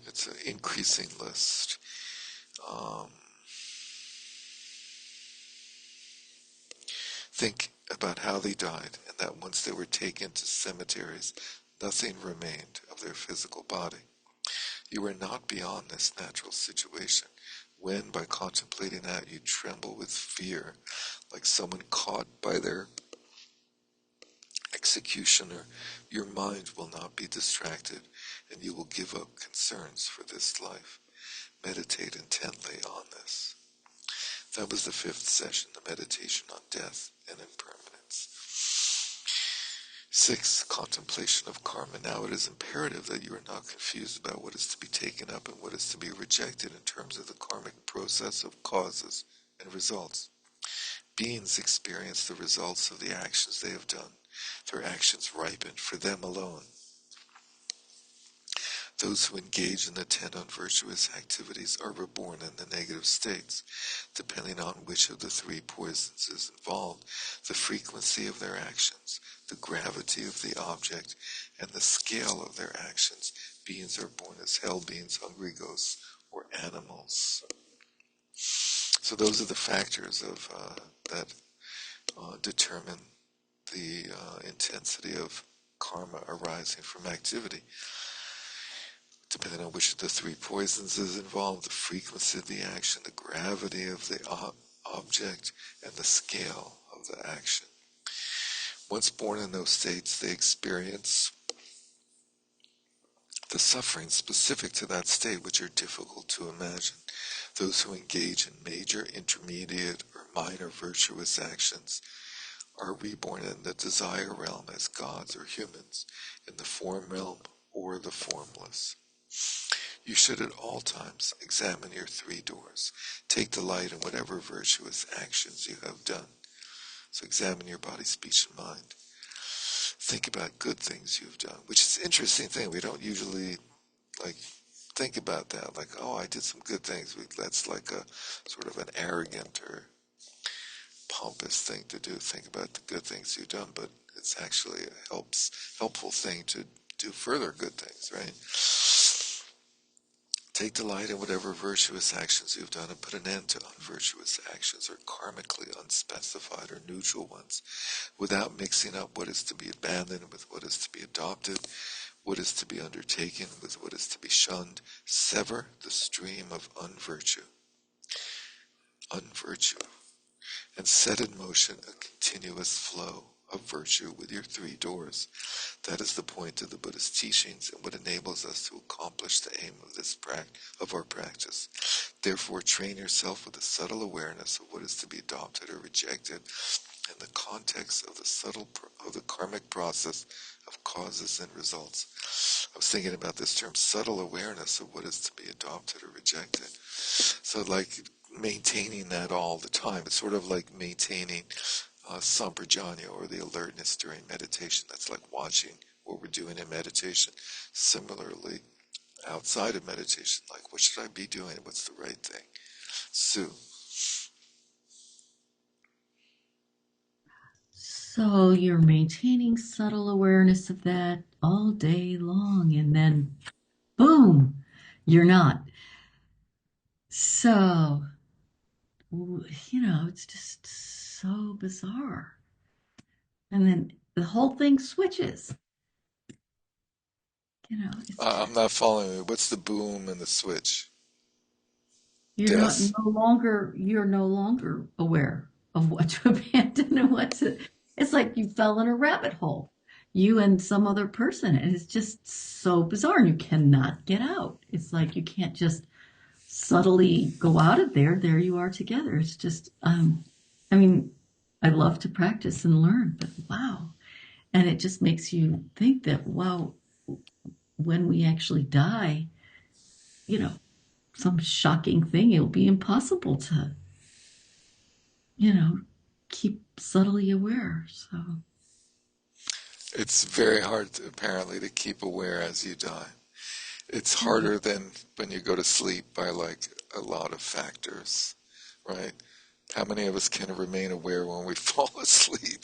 It's an increasing list. Think about how they died, and that once they were taken to cemeteries, nothing remained of their physical body. You are not beyond this natural situation. When, by contemplating that, you tremble with fear, like someone caught by their executioner, your mind will not be distracted, and you will give up concerns for this life. Meditate intently on this. That was the 5th session, the meditation on death and impermanence. 6, contemplation of karma. Now it is imperative that you are not confused about what is to be taken up and what is to be rejected in terms of the karmic process of causes and results. Beings experience the results of the actions they have done. Their actions ripen for them alone. Those who engage in the 10 unvirtuous activities are reborn in the negative states. Depending on which of the 3 poisons is involved, the frequency of their actions, the gravity of the object, and the scale of their actions, beings are born as hell beings, hungry ghosts, or animals. So those are the factors that determine the intensity of karma arising from activity. Depending on which of the 3 poisons is involved, the frequency of the action, the gravity of the object, and the scale of the action. Once born in those states, they experience the suffering specific to that state, which are difficult to imagine. Those who engage in major, intermediate, or minor virtuous actions are reborn in the desire realm as gods or humans, in the form realm or the formless. You should at all times examine your 3 doors. Take delight in whatever virtuous actions you have done. So examine your body, speech, and mind. Think about good things you've done, which is an interesting thing. We don't usually think about that. Like, oh, I did some good things. That's like a sort of an arrogant or pompous thing to do. Think about the good things you've done, but it's actually a helpful thing to do further good things, right? Take delight in whatever virtuous actions you've done and put an end to unvirtuous actions or karmically unspecified or neutral ones, without mixing up what is to be abandoned with what is to be adopted, what is to be undertaken with what is to be shunned. Sever the stream of unvirtue, and set in motion a continuous flow of virtue with your 3 doors. That is the point of the Buddhist teachings and what enables us to accomplish the aim of our practice. Therefore, train yourself with a subtle awareness of what is to be adopted or rejected in the context of the karmic process of causes and results. I was thinking about this term, subtle awareness of what is to be adopted or rejected. So like maintaining that all the time. It's sort of like maintaining samprajanya, or the alertness during meditation. That's like watching what we're doing in meditation. Similarly, outside of meditation, like what should I be doing? What's the right thing? Sue. So you're maintaining subtle awareness of that all day long, and then boom, you're not. So, it's just so bizarre. And then the whole thing switches. I'm not following you. What's the boom and the switch? You're not Death? you're no longer aware of what to abandon and what to. It's like you fell in a rabbit hole, you and some other person, and it's just so bizarre, and you cannot get out. It's like you can't just subtly go out of there, there you are together. It's just, I mean, I love to practice and learn, but wow. And it just makes you think that, wow, when we actually die, you know, some shocking thing, it'll be impossible to, you know, keep subtly aware. So, It's very hard, apparently, to keep aware as you die. It's harder than when you go to sleep by like a lot of factors, right? How many of us can remain aware when we fall asleep?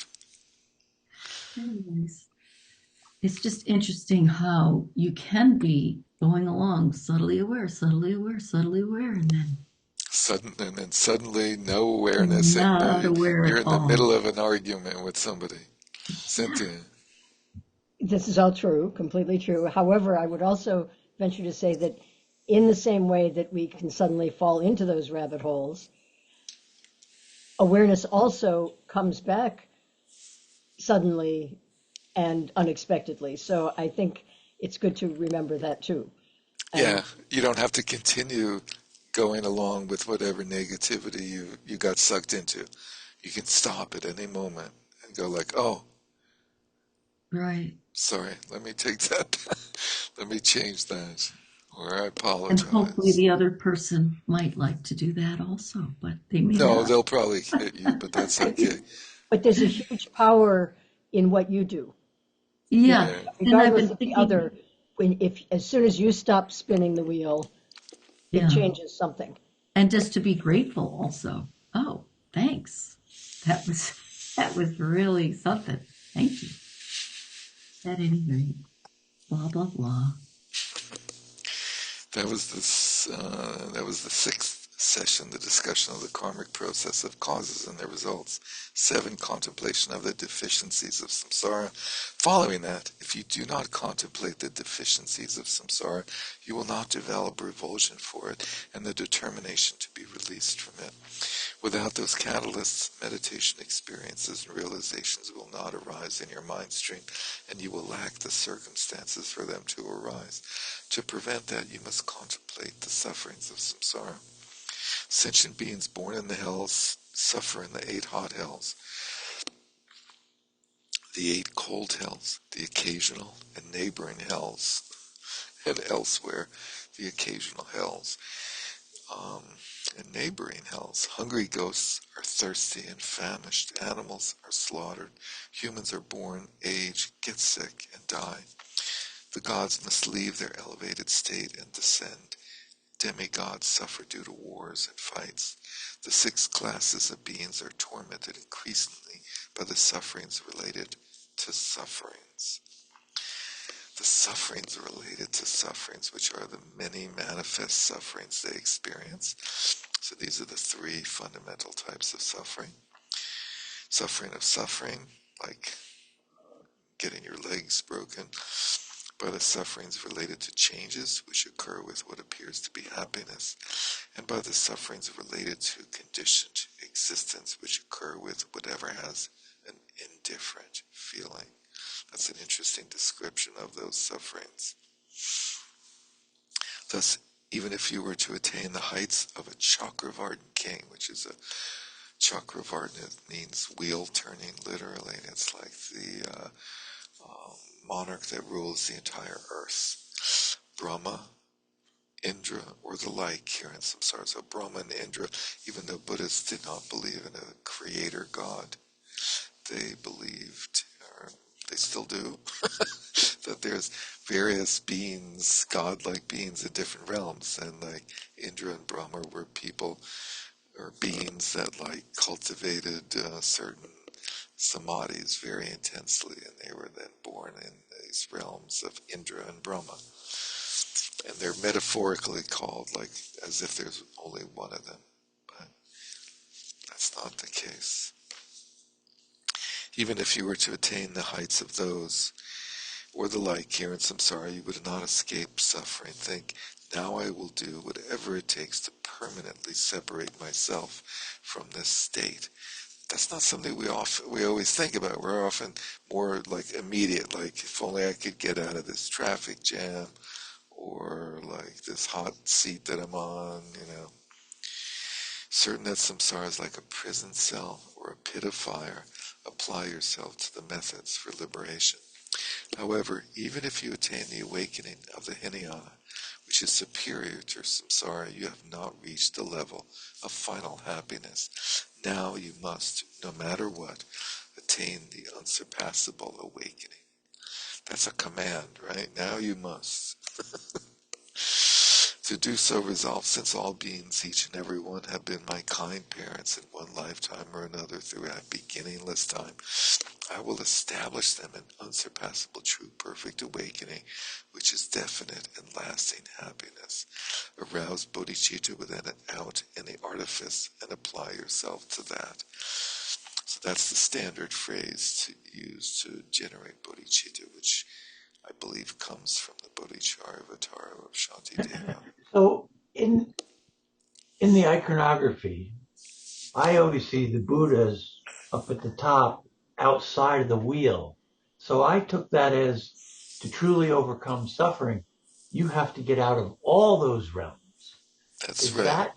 anyways, it's just interesting how you can be going along subtly aware, subtly aware, subtly aware, and then And then suddenly, no awareness, and not aware you're at in the all. middle of an argument with somebody. Yeah. Cynthia. This is all true, completely true. However, I would also venture to say that in the same way that we can suddenly fall into those rabbit holes, awareness also comes back suddenly and unexpectedly. So I think it's good to remember that too. Yeah, And you don't have to continue going along with whatever negativity you got sucked into. You can stop at any moment and go like, oh, Right. sorry, let me take that back. Let me change that. Or I And hopefully apologize. the other person might like to do that also, but they may No, not. they'll probably hit you, but that's okay. but there's a huge power in what you do, you know, Yeah. Yeah. And I've regardless been of the thinking, other. When if as soon as you stop spinning the wheel, it yeah. changes something. And just to be grateful also. Oh, thanks. That was really something. Thank you. At any rate, blah blah blah. That was the sixth session, the discussion of the karmic process of causes and their results. 7, contemplation of the deficiencies of samsara. Following that, if you do not contemplate the deficiencies of samsara, you will not develop revulsion for it and the determination to be released from it. Without those catalysts, meditation experiences and realizations will not arise in your mind stream, and you will lack the circumstances for them to arise. To prevent that, you must contemplate the sufferings of samsara. Sentient beings born in the hells suffer in the 8 hot hells, the 8 cold hells, the occasional and neighboring hells, and elsewhere, the occasional hells. In neighboring hells, hungry ghosts are thirsty and famished, animals are slaughtered, humans are born, age, get sick, and die. The gods must leave their elevated state and descend. Demigods suffer due to wars and fights. The 6 classes of beings are tormented increasingly by the sufferings related to sufferings. The sufferings related to sufferings, which are the many manifest sufferings they experience. So these are the 3 fundamental types of suffering. Suffering, like getting your legs broken, by the sufferings related to changes which occur with what appears to be happiness, and by the sufferings related to conditioned existence which occur with whatever has an indifferent feeling. That's an interesting description of those sufferings. Thus, even if you were to attain the heights of a Chakravartin king, which is a Chakravartin, it means wheel turning literally, and it's like the monarch that rules the entire earth. Brahma, Indra, or the like here in samsara. So Brahma and Indra, even though Buddhists did not believe in a creator god, they believed, or they still do, that there's various beings, godlike beings in different realms, and like Indra and Brahma were people or beings that like cultivated certain samadhis very intensely, and they were then born in these realms of Indra and Brahma. And they're metaphorically called like as if there's only one of them, but that's not the case. Even if you were to attain the heights of those, or the like here in samsara, you would not escape suffering. Think, now I will do whatever it takes to permanently separate myself from this state. That's not something we always think about. We're often more like immediate, like if only I could get out of this traffic jam, or like this hot seat that I'm on, certain that samsara is like a prison cell or a pit of fire. Apply yourself to the methods for liberation. However, even if you attain the awakening of the Hinayana, which is superior to samsara, you have not reached the level of final happiness. Now you must, no matter what, attain the unsurpassable awakening. That's a command, right? Now you must. To do so resolve, since all beings, each and every one, have been my kind parents in one lifetime or another throughout beginningless time, I will establish them in unsurpassable, true, perfect awakening, which is definite and lasting happiness. Arouse bodhicitta without any artifice and apply yourself to that. So that's the standard phrase to use to generate bodhicitta, which I believe comes from the Bodhicharyavatara of Shantideva. So in the iconography, I always see the Buddhas up at the top outside of the wheel. So I took that as to truly overcome suffering, you have to get out of all those realms. That's Is right. that,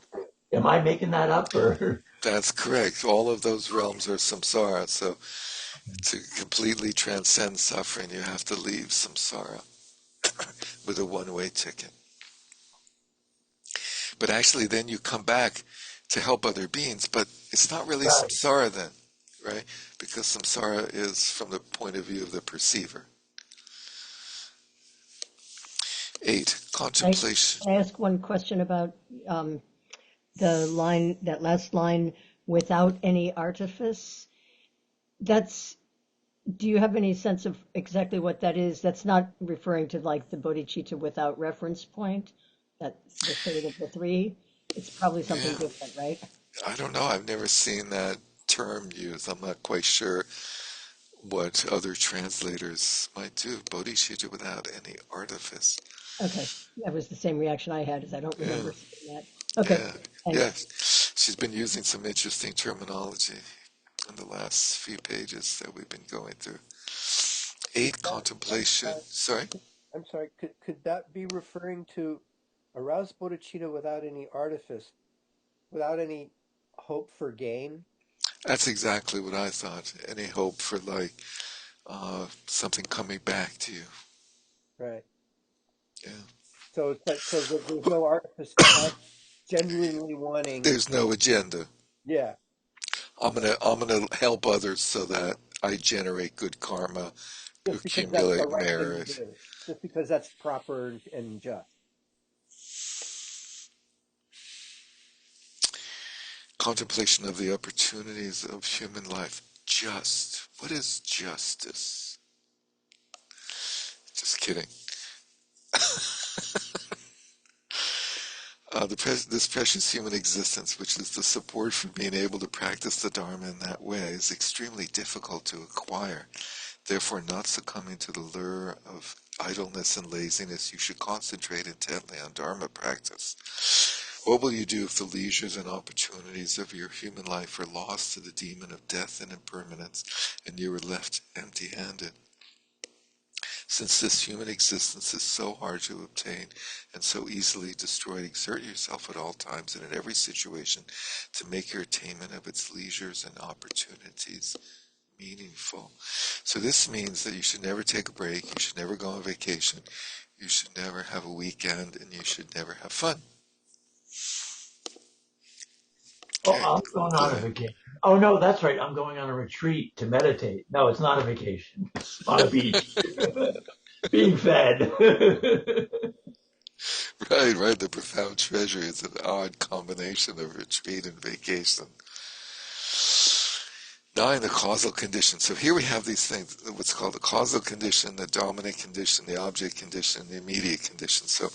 am I making that up or? That's correct. All of those realms are samsara. So to completely transcend suffering, you have to leave samsara with a one-way ticket. But actually, then you come back to help other beings, but it's not really Right. samsara then, right? Because samsara is from the point of view of the perceiver. 8. I Contemplation. ask one question about the line, that last line, without any artifice. That's, do you have any sense of exactly what that is? That's not referring to like the bodhicitta without reference point, that the third of the three. It's probably something Yeah, different, right? I don't know. I've never seen that term used. I'm not quite sure what other translators might do. Bodhicitta without any artifice. Okay, that was the same reaction I had, as I don't Yeah, remember seeing that. Okay, yeah, yeah. thanks. She's been using some interesting terminology in the last few pages that we've been going through. 8. That, Contemplation. Sorry? I'm sorry. Could that be referring to aroused bodhicitta without any artifice, without any hope for gain? That's exactly what I thought. Any hope for like something coming back to you. Right. Yeah. So it's like, so there's But no artifice behind genuinely wanting. there's no agenda. Yeah. I'm gonna help others so that I generate good karma, Just because that's the accumulate right thing to merit. do. Just because that's proper and just. Contemplation of the opportunities of human life. Just. What is justice? Just kidding. This precious human existence, which is the support for being able to practice the Dharma in that way, is extremely difficult to acquire. Therefore, not succumbing to the lure of idleness and laziness, you should concentrate intently on Dharma practice. What will you do if the leisures and opportunities of your human life are lost to the demon of death and impermanence, and you are left empty-handed? Since this human existence is so hard to obtain and so easily destroyed, exert yourself at all times and in every situation to make your attainment of its leisures and opportunities meaningful. So this means that you should never take a break, you should never go on vacation, you should never have a weekend, and you should never have fun. Oh, Okay, I'm going go on a ahead. vacation. Oh no, that's right. I'm going on a retreat to meditate. No, it's not a vacation. It's on a beach, being fed. Right, right. The profound treasure is an odd combination of retreat and vacation. 9, the causal condition. So here we have these things, what's called the causal condition, the dominant condition, the object condition, the immediate condition. So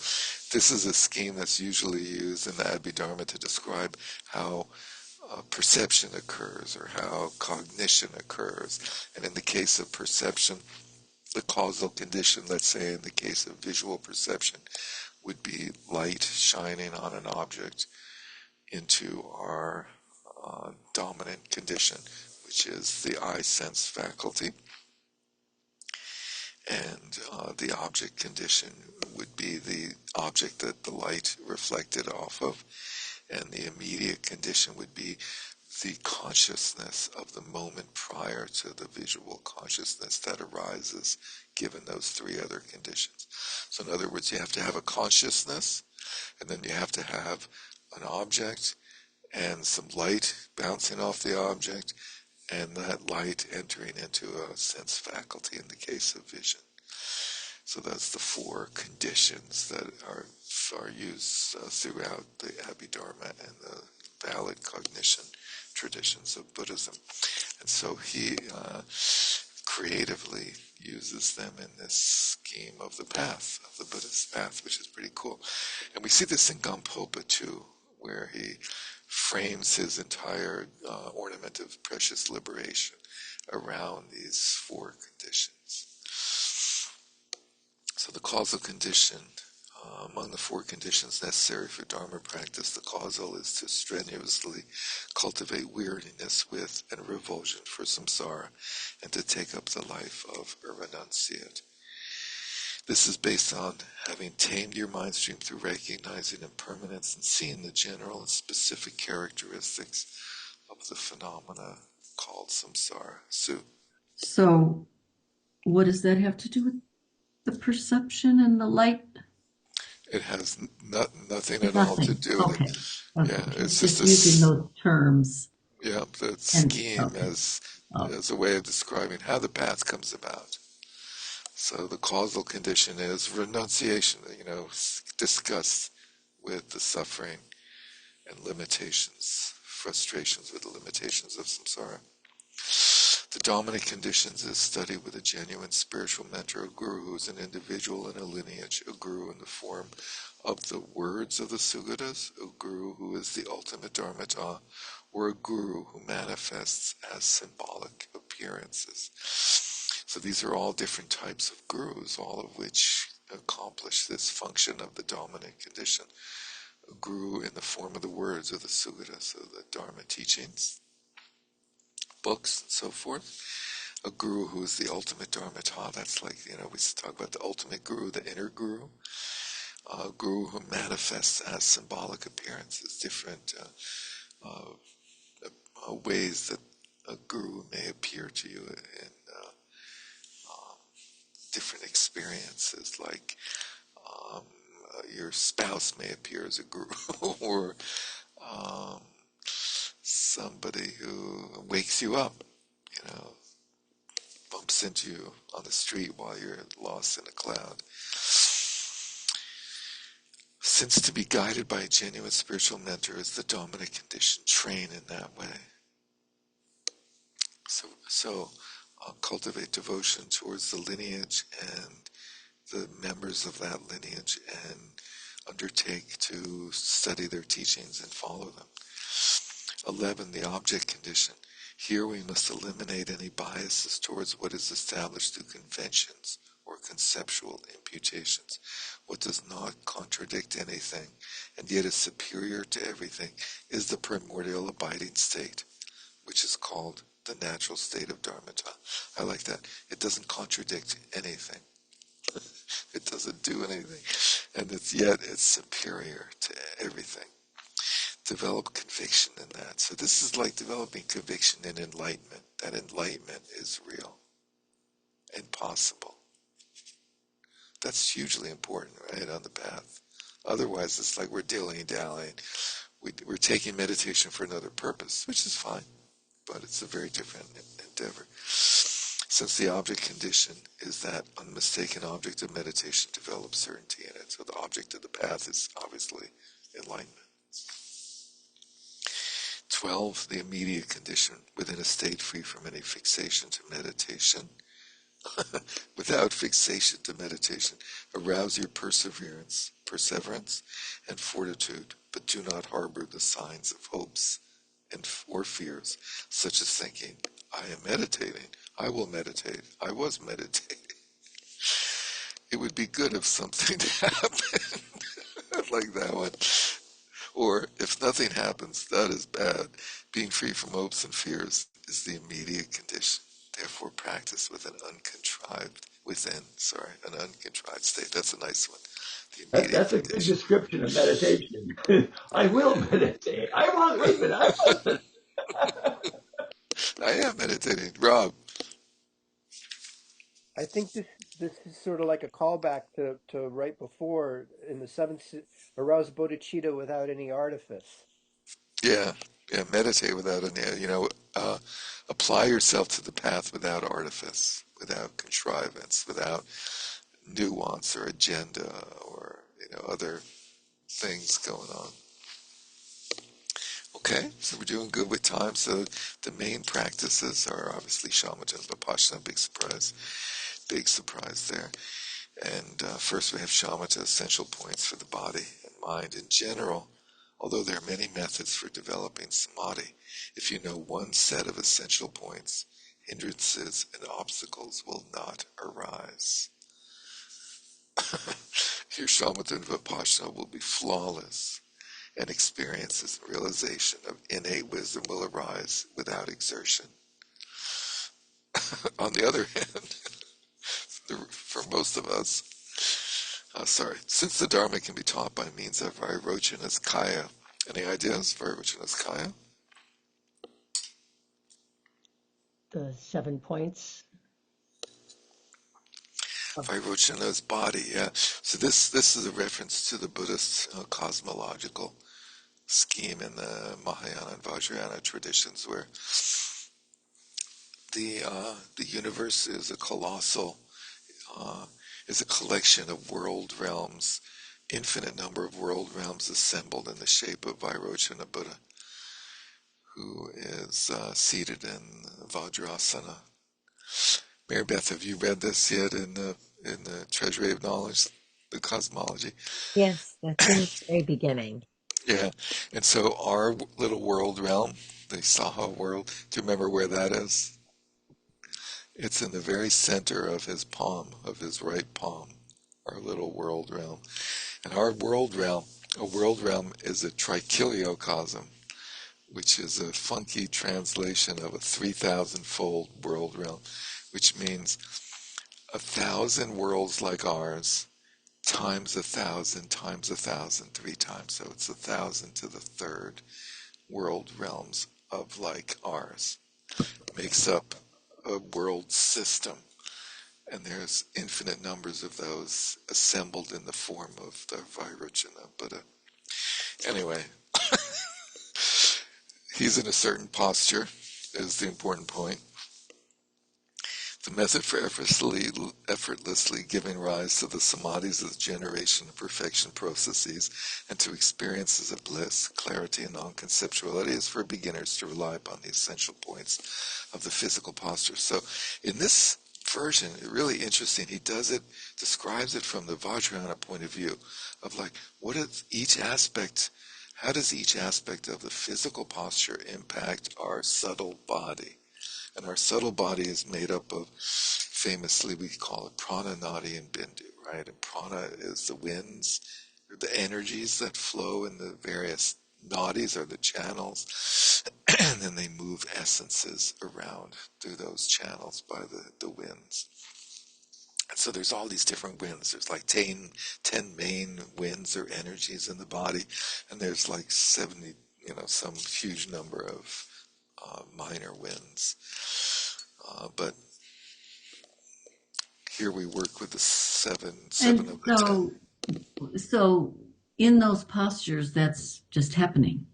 this is a scheme that's usually used in the Abhidharma to describe how perception occurs or how cognition occurs. And in the case of perception, the causal condition, let's say in the case of visual perception, would be light shining on an object into our dominant condition, which is the eye sense faculty. And the object condition would be the object that the light reflected off of, and the immediate condition would be the consciousness of the moment prior to the visual consciousness that arises given those three other conditions. So in other words, you have to have a consciousness, and then you have to have an object and some light bouncing off the object, and that light entering into a sense faculty in the case of vision. So that's the four conditions that are used throughout the Abhidharma and the valid cognition traditions of Buddhism. And so he creatively uses them in this scheme of the path, of the Buddhist path, which is pretty cool. And we see this in Gampopa too, where he frames his entire ornament of precious liberation around these four conditions. So the causal condition, among the four conditions necessary for Dharma practice, the causal is to strenuously cultivate weariness with and revulsion for samsara, and to take up the life of a renunciate. This is based on having tamed your mind stream through recognizing impermanence and seeing the general and specific characteristics of the phenomena called samsara. So, what does that have to do with the perception and the light? It has nothing at all to do with it. Okay. Yeah, it's just just using those terms. Yeah, the scheme Okay. as a way of describing how the path comes about. So the causal condition is renunciation, disgust with the suffering and limitations, frustrations with the limitations of samsara. The dominant conditions is study with a genuine spiritual mentor, a guru who is an individual in a lineage, a guru in the form of the words of the Sugata, a guru who is the ultimate dharmata, or a guru who manifests as symbolic appearances. So these are all different types of gurus, all of which accomplish this function of the dominant condition. A guru in the form of the words of the Sugata, so the Dharma teachings, books, and so forth. A guru who is the ultimate dharmata, that's like, we talk about the ultimate guru, the inner guru. A guru who manifests as symbolic appearances, different ways that a guru may appear to you in different experiences, like your spouse may appear as a guru, or somebody who wakes you up, bumps into you on the street while you're lost in a cloud. Since to be guided by a genuine spiritual mentor is the dominant condition, train in that way. So cultivate devotion towards the lineage and the members of that lineage, and undertake to study their teachings and follow them. 11, the object condition. Here we must eliminate any biases towards what is established through conventions or conceptual imputations. What does not contradict anything, and yet is superior to everything, is the primordial abiding state, which is called the natural state of dharmata. I like that. It doesn't contradict anything. It doesn't do anything, and yet it's superior to everything. Develop conviction in that. So this is like developing conviction in enlightenment. That enlightenment is real and possible. That's hugely important, right, on the path. Otherwise, it's like we're dilly-dallying. We're taking meditation for another purpose, which is fine, but it's a very different endeavor. Since the object condition is that unmistaken object of meditation, develops certainty in it. So the object of the path is obviously enlightenment. 12, the immediate condition, within a state free from any fixation to meditation. Without fixation to meditation, arouse your perseverance, and fortitude, but do not harbor the signs of hopes or fears, such as thinking, I am meditating, I will meditate, I was meditating. It would be good if something happened. I like that one. Or, if nothing happens, that is bad. Being free from hopes and fears is the immediate condition. Therefore, practice with an uncontrived within. Sorry, an uncontrived state. That's a nice one. The immediate That's a good condition. description of meditation. I will meditate. I want, wait a minute, I wasn't. I am meditating. Rob. I think this is sort of like a callback to right before in the seventh, arouse bodhicitta without any artifice. Yeah, yeah. Meditate without any. Apply yourself to the path without artifice, without contrivance, without nuance or agenda or other things going on. Okay, so we're doing good with time. So the main practices are obviously shamatha and vipassana. Big surprise there. And first we have shamatha, essential points for the body and mind in general. Although there are many methods for developing samadhi, if you know one set of essential points, hindrances and obstacles will not arise. Your shamatha and vipassana will be flawless, and experiences and realization of innate wisdom will arise without exertion. On the other hand, for most of us, since the Dharma can be taught by means of Vairochana's kaya. Any ideas, Vairochana's kaya? The 7 points. Vairochana's body, yeah. So this is a reference to the Buddhist cosmological scheme in the Mahayana and Vajrayana traditions, where the universe is a colossal, is a collection of world realms, infinite number of world realms assembled in the shape of Vairochana Buddha, who is seated in Vajrasana. Mary Beth, have you read this yet in the Treasury of Knowledge, the cosmology? Yes, that's in the very beginning. Yeah, and so our little world realm, the Saha world, do you remember where that is? It's in the very center of his palm, of his right palm, our little world realm. And our world realm, a world realm is a trichiliocosm, which is a funky translation of a 3,000-fold world realm, which means 1,000 worlds like ours times 1,000 times 1,000 3 times. So it's 1,000 to the third world realms of like ours. Makes up a world system. And there's infinite numbers of those assembled in the form of the Vairochana Buddha. Anyway, he's in a certain posture, is the important point. The method for effortlessly giving rise to the samadhis of the generation and perfection processes and to experiences of bliss, clarity, and non-conceptuality is for beginners to rely upon the essential points of the physical posture. So in this version, really interesting, he describes it from the Vajrayana point of view of like, what is each aspect, how does each aspect of the physical posture impact our subtle body? And our subtle body is made up of, famously we call it prana, nadi, and bindu, right? And prana is the winds, the energies that flow in the various nadis are the channels, and then they move essences around through those channels by the winds. And so there's all these different winds. There's like 10 main winds or energies in the body, and there's like 70, some huge number of minor winds. But here we work with the seven And of the 10. so in those postures, that's just happening.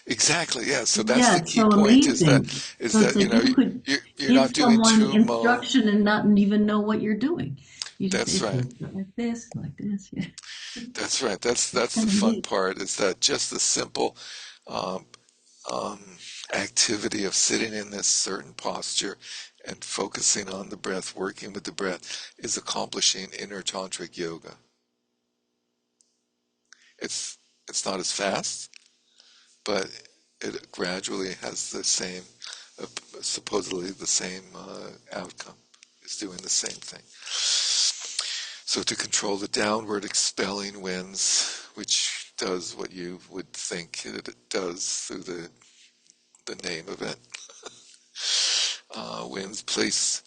Exactly, yeah. So that's Yeah, the it's key so point amazing. is So it's that like you could you're give not doing someone two mo. instruction and not even know what you're doing. You just say, That's okay, right. like this, like this. Yeah, That's right. That's it's the kind of fun neat. part is that just the simple um, activity of sitting in this certain posture and focusing on the breath, working with the breath, is accomplishing inner tantric yoga. It's not as fast, but it gradually has the same, supposedly the same outcome. It's doing the same thing. So to control the downward expelling winds, which does what you would think it does through the name of it, winds, place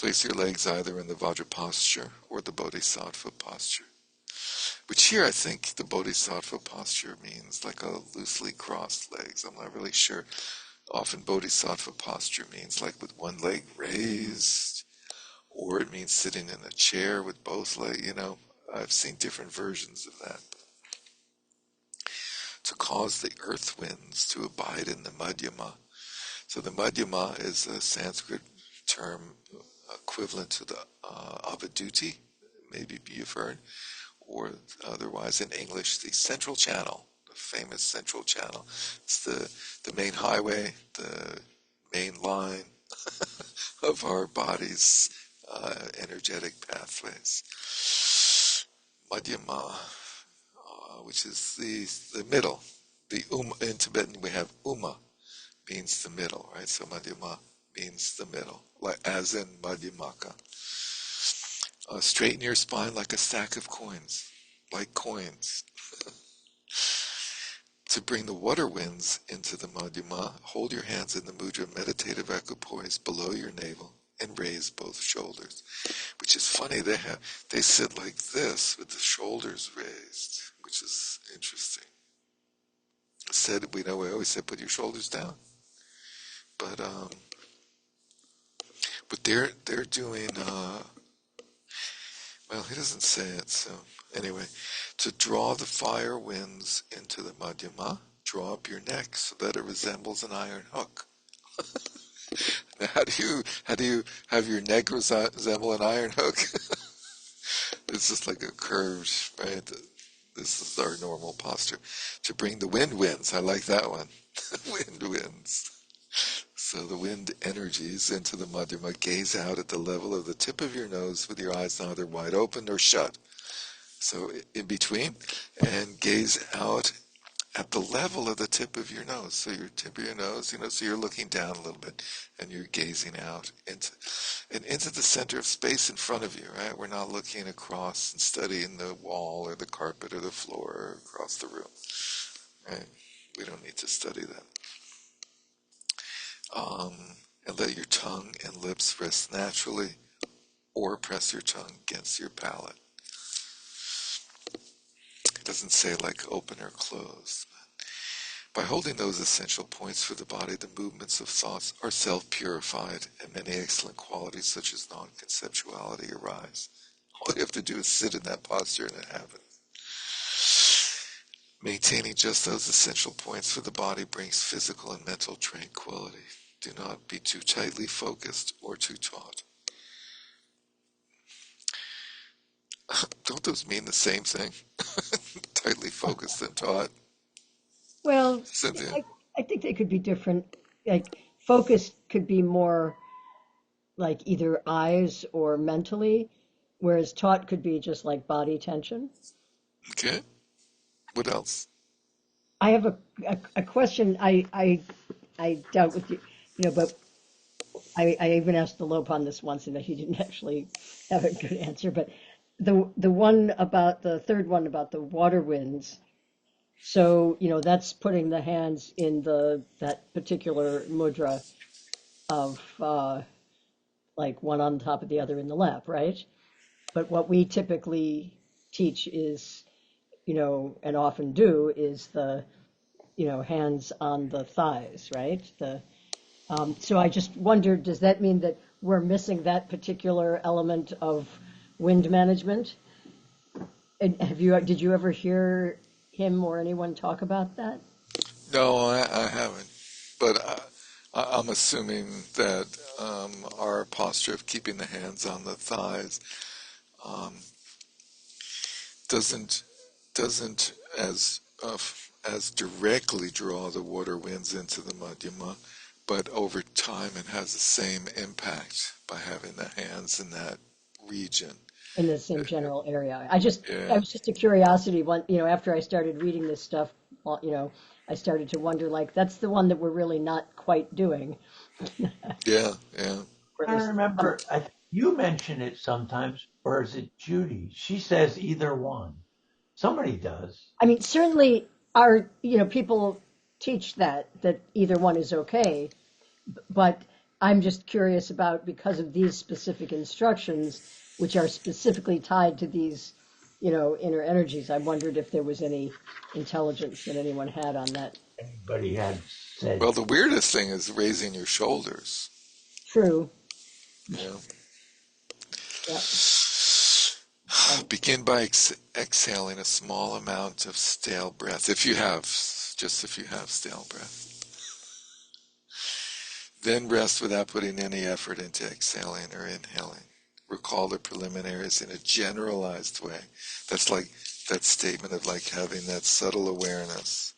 Place your legs either in the Vajra posture or the Bodhisattva posture. Which here I think the Bodhisattva posture means like a loosely crossed legs. I'm not really sure. Often Bodhisattva posture means like with one leg raised, or it means sitting in a chair with both legs. I've seen different versions of that. To cause the earth winds to abide in the Madhyama. So the Madhyama is a Sanskrit term equivalent to the Avaduti, maybe you've heard, or otherwise in English, the Central Channel, the famous Central Channel. It's the main highway, the main line of our body's energetic pathways. Madhyama, which is the middle. In Tibetan we have Uma, means the middle, right? So Madhyama means the middle, like as in Madhyamaka. Straighten your spine like a stack of coins, like coins. To bring the water winds into the Madhyama, hold your hands in the mudra meditative equipoise below your navel and raise both shoulders. Which is funny, they sit like this with the shoulders raised, which is interesting. We always said put your shoulders down, but they're doing. Well, he doesn't say it, so anyway, to draw the fire winds into the Madhyama, draw up your neck so that it resembles an iron hook. Now, how do you have your neck resemble an iron hook? It's just like a curved, right? This is our normal posture. To bring the wind winds, I like that one. Wind winds. So the wind energies into the Madhyama, gaze out at the level of the tip of your nose with your eyes neither wide open nor shut. So in between, and gaze out at the level of the tip of your nose. So your tip of your nose, so you're looking down a little bit and you're gazing out into the center of space in front of you, right? We're not looking across and studying the wall or the carpet or the floor or across the room, right? We don't need to study that. And let your tongue and lips rest naturally, or press your tongue against your palate. It doesn't say like open or close. By holding those essential points for the body, the movements of thoughts are self-purified, and many excellent qualities such as non-conceptuality arise. All you have to do is sit in that posture and it happens. Maintaining just those essential points for the body brings physical and mental tranquility. Do not be too tightly focused or too taut. Don't those mean the same thing? Tightly focused and taut? Well, Cynthia? I think they could be different. Like focus could be more like either eyes or mentally, whereas taut could be just like body tension. Okay. What else? I have a question. I doubt with you, but I even asked the Lopan this once, and he didn't actually have a good answer. But the third one about the water winds. So that's putting the hands in that particular mudra of like one on top of the other in the lap, right? But what we typically teach is, and often do is the hands on the thighs, right? So I just wondered, does that mean that we're missing that particular element of wind management? And did you ever hear him or anyone talk about that? No, I haven't. But I'm assuming that our posture of keeping the hands on the thighs um, doesn't as directly draw the water winds into the Madhyama, but over time it has the same impact by having the hands in that region. In the same general area. I Yeah, was just a curiosity after I started reading this stuff, I started to wonder, like, that's the one that we're really not quite doing. yeah, yeah. Or at I least, remember you mention it sometimes, or is it Judy? She says either one. Somebody does. I mean, certainly people teach that either one is okay, but I'm just curious about, because of these specific instructions, which are specifically tied to these, inner energies. I wondered if there was any intelligence that anyone had on that. Anybody had said, Well, the weirdest thing is raising your shoulders. True. You know, Yeah. Um, begin by exhaling a small amount of stale breath, if you have, just if you have stale breath. Then rest without putting any effort into exhaling or inhaling. Recall the preliminaries in a generalized way. That's like that statement of like having that subtle awareness.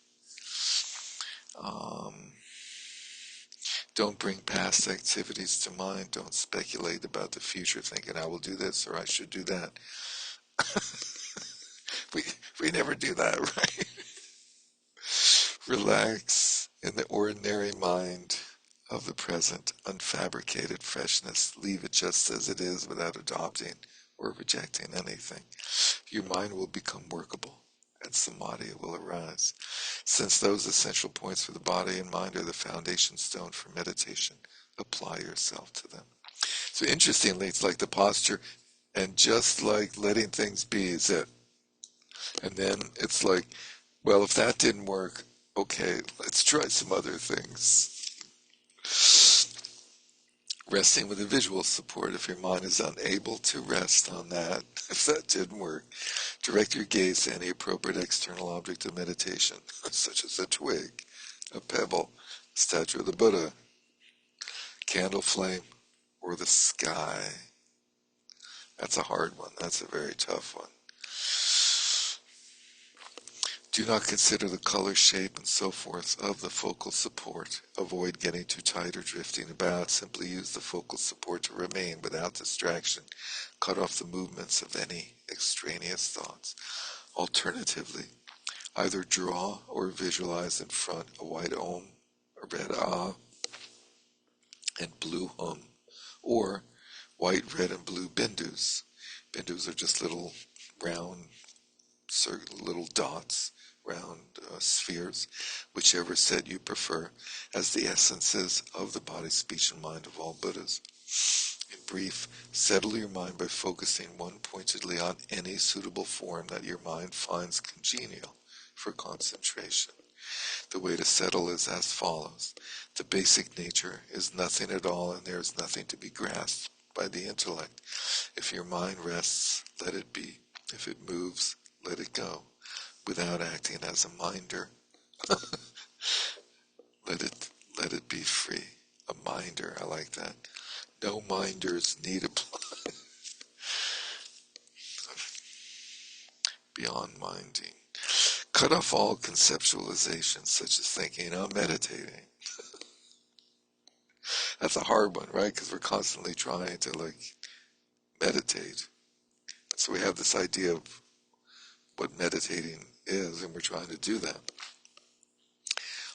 Don't bring past activities to mind. Don't speculate about the future thinking I will do this or I should do that. We never do that, right? Relax in the ordinary mind of the present, unfabricated freshness. Leave it just as it is without adopting or rejecting anything. Your mind will become workable and samadhi will arise. Since those essential points for the body and mind are the foundation stone for meditation, apply yourself to them. So interestingly, it's like the posture and just like letting things be is it. And then it's like, well, if that didn't work, okay, let's try some other things. Resting with a visual support. If your mind is unable to rest on that, if that didn't work, direct your gaze to any appropriate external object of meditation, such as a twig, a pebble, a statue of the Buddha, candle flame, or the sky. That's a hard one. That's a very tough one. Do not consider the color, shape, and so forth of the focal support. Avoid getting too tight or drifting about. Simply use the focal support to remain without distraction. Cut off the movements of any extraneous thoughts. Alternatively, either draw or visualize in front a white Om, a red Ah, and blue Hum, or white, red, and blue Bindus. Bindus are just little round little dots, round spheres, whichever set you prefer, as the essences of the body, speech, and mind of all Buddhas. In brief, settle your mind by focusing one pointedly on any suitable form that your mind finds congenial for concentration. The way to settle is as follows. The basic nature is nothing at all, and there is nothing to be grasped by the intellect. If your mind rests, let it be. If it moves, let it go, without acting as a minder. Let it be free. A minder, I like that. No minders need apply. Beyond minding. Cut off all conceptualizations, such as thinking, I'm meditating. That's a hard one, right? Because we're constantly trying to meditate. So we have this idea of what meditating is, and we're trying to do that.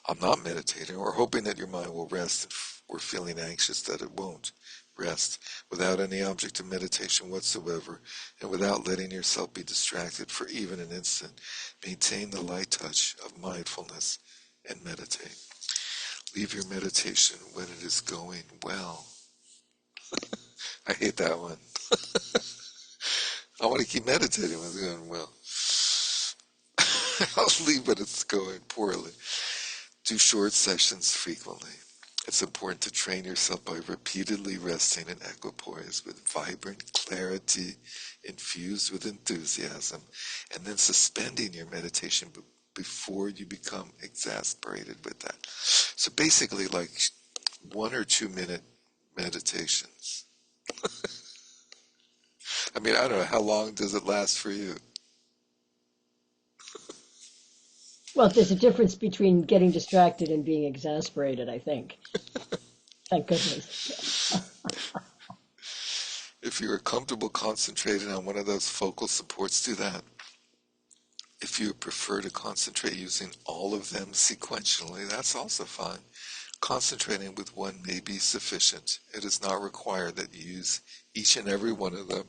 I'm not meditating, or hoping that your mind will rest, or feeling anxious that it won't rest, without any object of meditation whatsoever, and without letting yourself be distracted for even an instant. Maintain the light touch of mindfulness and meditate. Leave your meditation when it is going well. I hate that one. I want to keep meditating when it's going well. I'll leave when it's going poorly. Do short sessions frequently. It's important to train yourself by repeatedly resting in equipoise with vibrant clarity infused with enthusiasm, and then suspending your meditation before you become exasperated with that. So basically like 1 or 2 minute meditations. I mean, I don't know, how long does it last for you? Well, there's a difference between getting distracted and being exasperated, I think. Thank goodness. If you're comfortable concentrating on one of those focal supports, do that. If you prefer to concentrate using all of them sequentially, that's also fine. Concentrating with one may be sufficient. It is not required that you use each and every one of them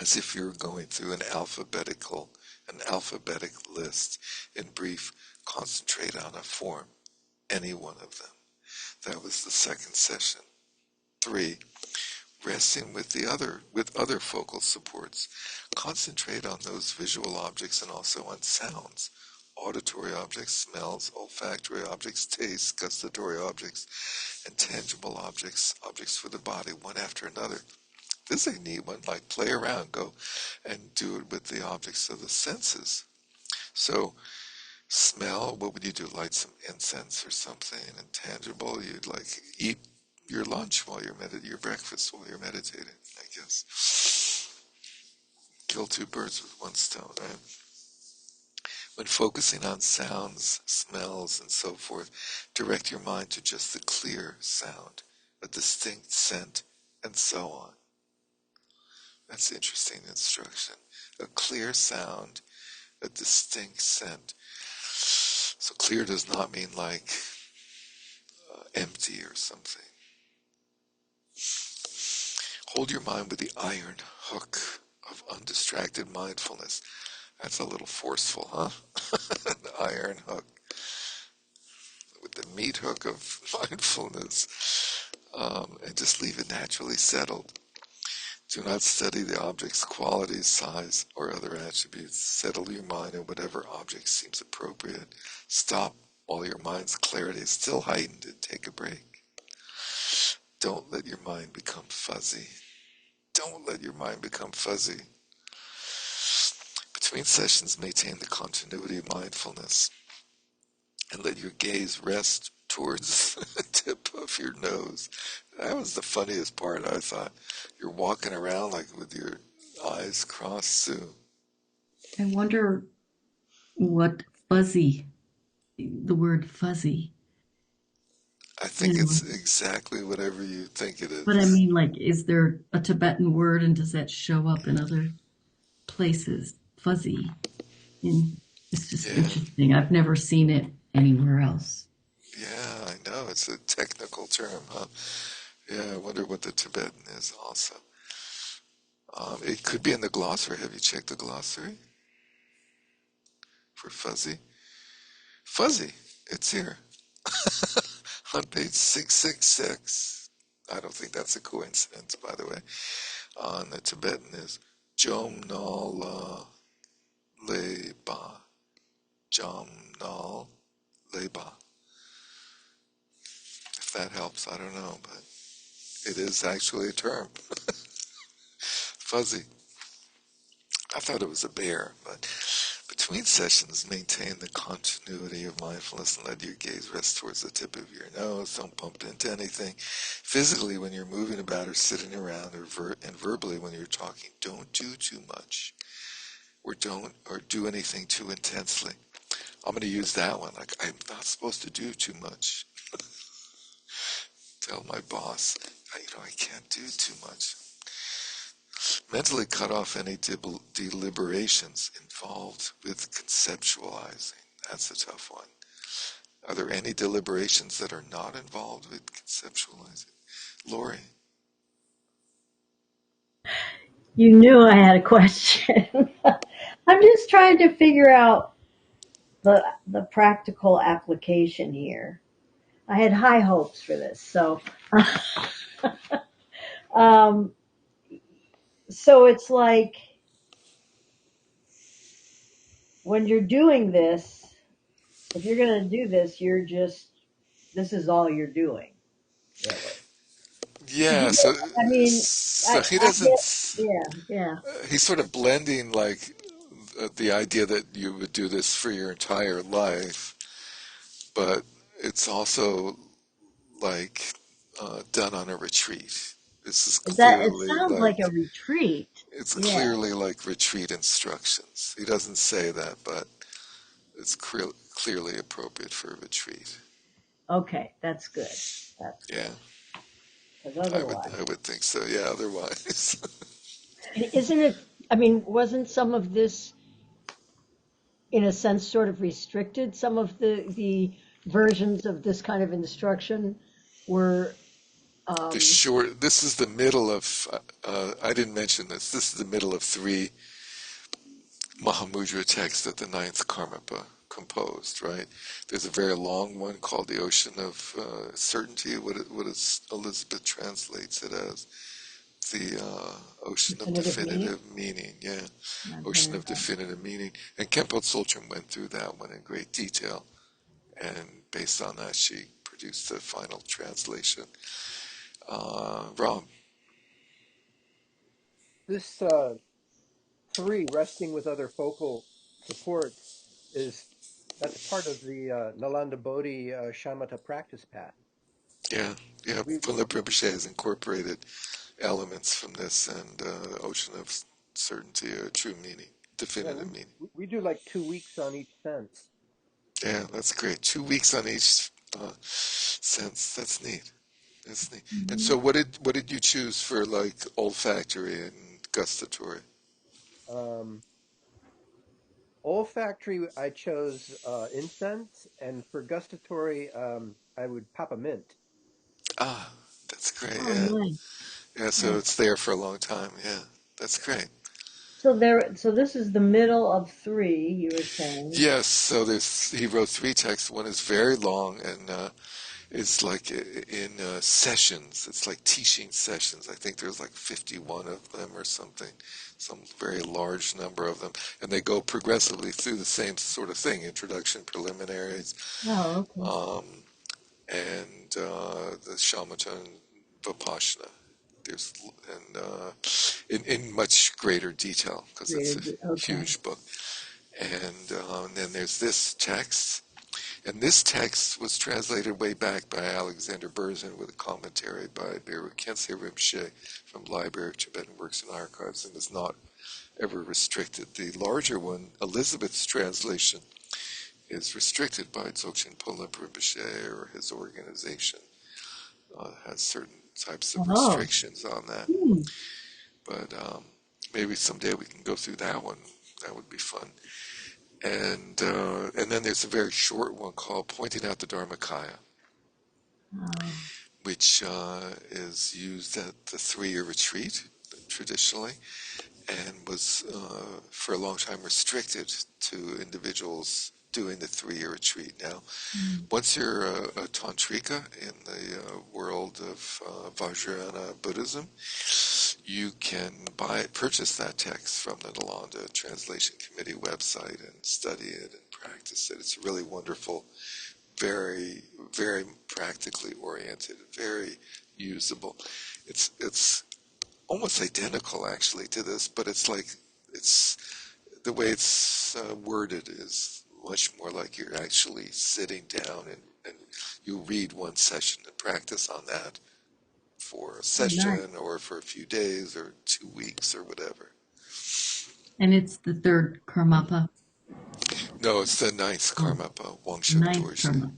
as if you're going through an alphabetic list. In brief, concentrate on a form, any one of them. That was the second session. 3. Resting with other focal supports. Concentrate on those visual objects and also on sounds. Auditory objects, smells, olfactory objects, tastes, gustatory objects, and tangible objects, objects for the body, one after another. This is a neat one, like play around, go and do it with the objects of the senses. So, smell, what would you do? Light some incense or something intangible? You'd like eat your lunch while you're your breakfast while you're meditating, I guess. Kill two birds with one stone, right? When focusing on sounds, smells, and so forth, direct your mind to just the clear sound, a distinct scent, and so on. That's interesting instruction. A clear sound, a distinct scent. So clear does not mean like empty or something. Hold your mind with the iron hook of undistracted mindfulness. That's a little forceful, huh? The iron hook. With the meat hook of mindfulness. And just leave it naturally settled. Do not study the object's qualities, size, or other attributes. Settle your mind on whatever object seems appropriate. Stop while your mind's clarity is still heightened and take a break. Don't let your mind become fuzzy. Don't let your mind become fuzzy. Between sessions, maintain the continuity of mindfulness and let your gaze rest towards the tip of your nose. That was the funniest part, I thought. You're walking around like with your eyes crossed too. I wonder what fuzzy, the word fuzzy. I think it's exactly whatever you think it is. But I mean, like, is there a Tibetan word and does that show up in other places? Fuzzy. It's just interesting. I've never seen it anywhere else. Yeah, I know. It's a technical term, huh? Yeah, I wonder what the Tibetan is also. It could be in the glossary. Have you checked the glossary for fuzzy? Fuzzy, it's here. On page 666. I don't think that's a coincidence, by the way. On the Tibetan is Jom Nal Leba. Jom Nal Leba. If that helps, I don't know, but it is actually a term. Fuzzy. I thought it was a bear, but between sessions, maintain the continuity of mindfulness and let your gaze rest towards the tip of your nose. Don't bump into anything. Physically, when you're moving about or sitting around, and verbally when you're talking, don't do too much, or do anything too intensely. I'm going to use that one. Like, I'm not supposed to do too much. Tell my boss, I can't do too much. Mentally cut off any deliberations involved with conceptualizing. That's a tough one. Are there any deliberations that are not involved with conceptualizing? Lori? You knew I had a question. I'm just trying to figure out the practical application here. I had high hopes for this, so um, so it's like when you're doing this, if you're going to do this, this is all you're doing, really. Yeah, so, I mean, so he I doesn't, get, yeah. he's sort of blending like the idea that you would do this for your entire life, but it's also like done on a retreat. This is It clearly sounds like a like, retreat. it's Yeah. clearly like retreat instructions. He doesn't say that, but it's clearly appropriate for a retreat. Okay, that's good. That's good. Yeah, Because I would otherwise, I would think so. Yeah, otherwise, isn't it? I mean, wasn't some of this, in a sense, sort of restricted? Some of the versions of this kind of instruction were, the um, short. This is the middle of. I didn't mention this. This is the middle of 3 Mahamudra texts of the ninth Karmapa composed, right? There's a very long one called the Ocean of Certainty. What is Elizabeth translates it as? The Ocean of Definitive meaning? Definitive Meaning. Yeah, Not Ocean very of Definitive Meaning. And Kempo Tsultrim went through that one in great detail, and based on that, she produced the final translation. Rom, This three, resting with other focal supports, is that's part of the Nalanda Bodhi Shamatha practice path. yeah, yeah, We Philip Rinpoche has incorporated elements from this and Ocean of Certainty, or True Meaning, yeah Definitive Meaning. we do like 2 weeks on each sense. Yeah, that's great. 2 weeks on each sense. That's neat. That's neat. And Mhm. so, what did you choose for like olfactory and gustatory? Um, Olfactory, I chose incense, and for gustatory, I would peppermint. Ah, that's great. Oh, Yeah, nice. yeah. So Nice. it's there for a long time. Yeah, that's great. So this is the middle of three, you were saying. Yes. So he wrote three texts. One is very long and it's like in sessions. It's like teaching sessions. I think there's like 51 of them or something, some very large number of them, and they go progressively through the same sort of thing: introduction, preliminaries, Oh, okay. um, and the shamatha vipassana. There's and in much greater detail because it's a Okay. huge book. And then there's this text, and this text was translated way back by Alexander Berzin with a commentary by Beru Khyentse Rinpoche from Library of Tibetan Works and Archives, and is not ever restricted. The larger one, Elizabeth's translation, is restricted by Dzogchen Ponlop Rinpoche or his organization. Has certain types of Oh. restrictions on that. Hmm. But maybe someday we can go through that one. That would be fun. And then there's a very short one called Pointing Out the Dharmakaya, Oh. which is used at the 3-year retreat traditionally, and was for a long time restricted to individuals doing the 3-year retreat. Now, Mm. once you're a tantrika in the world of Vajrayana Buddhism, you can purchase that text from the Nalanda Translation Committee website and study it and practice it. It's really wonderful, very, very practically oriented, very usable. It's almost identical actually to this, but it's the way it's worded is much more like you're actually sitting down and you read one session and practice on that for a Oh, nice. session or for a few days or 2 weeks or whatever. And it's the third Karmapa, No, it's the ninth oh, Karmapa, Wangshuk ninth Dorje. Karmapa.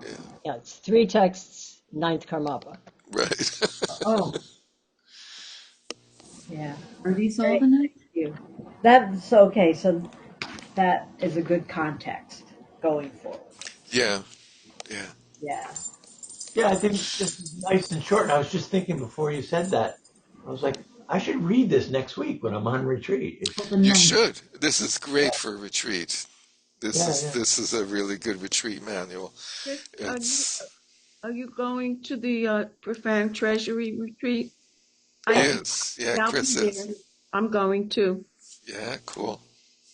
Yeah, Yeah, it's three texts, ninth Karmapa. right. Oh, Yeah. are these all Great. the nights? Thank you. That's okay. So that is a good context going forward. Yeah, yeah. Yeah. Yeah, I think this is nice and short. And I was just thinking before you said that, I was like, I should read this next week when I'm on retreat. Oh, It's the You ninth. should. This is great for a retreat. This yeah, is yeah. this is a really good retreat manual. Chris, It's are you going to the Profound Treasury retreat? I he think is. Yeah, I'll be Chris is. there. I'm going too. Yeah, cool.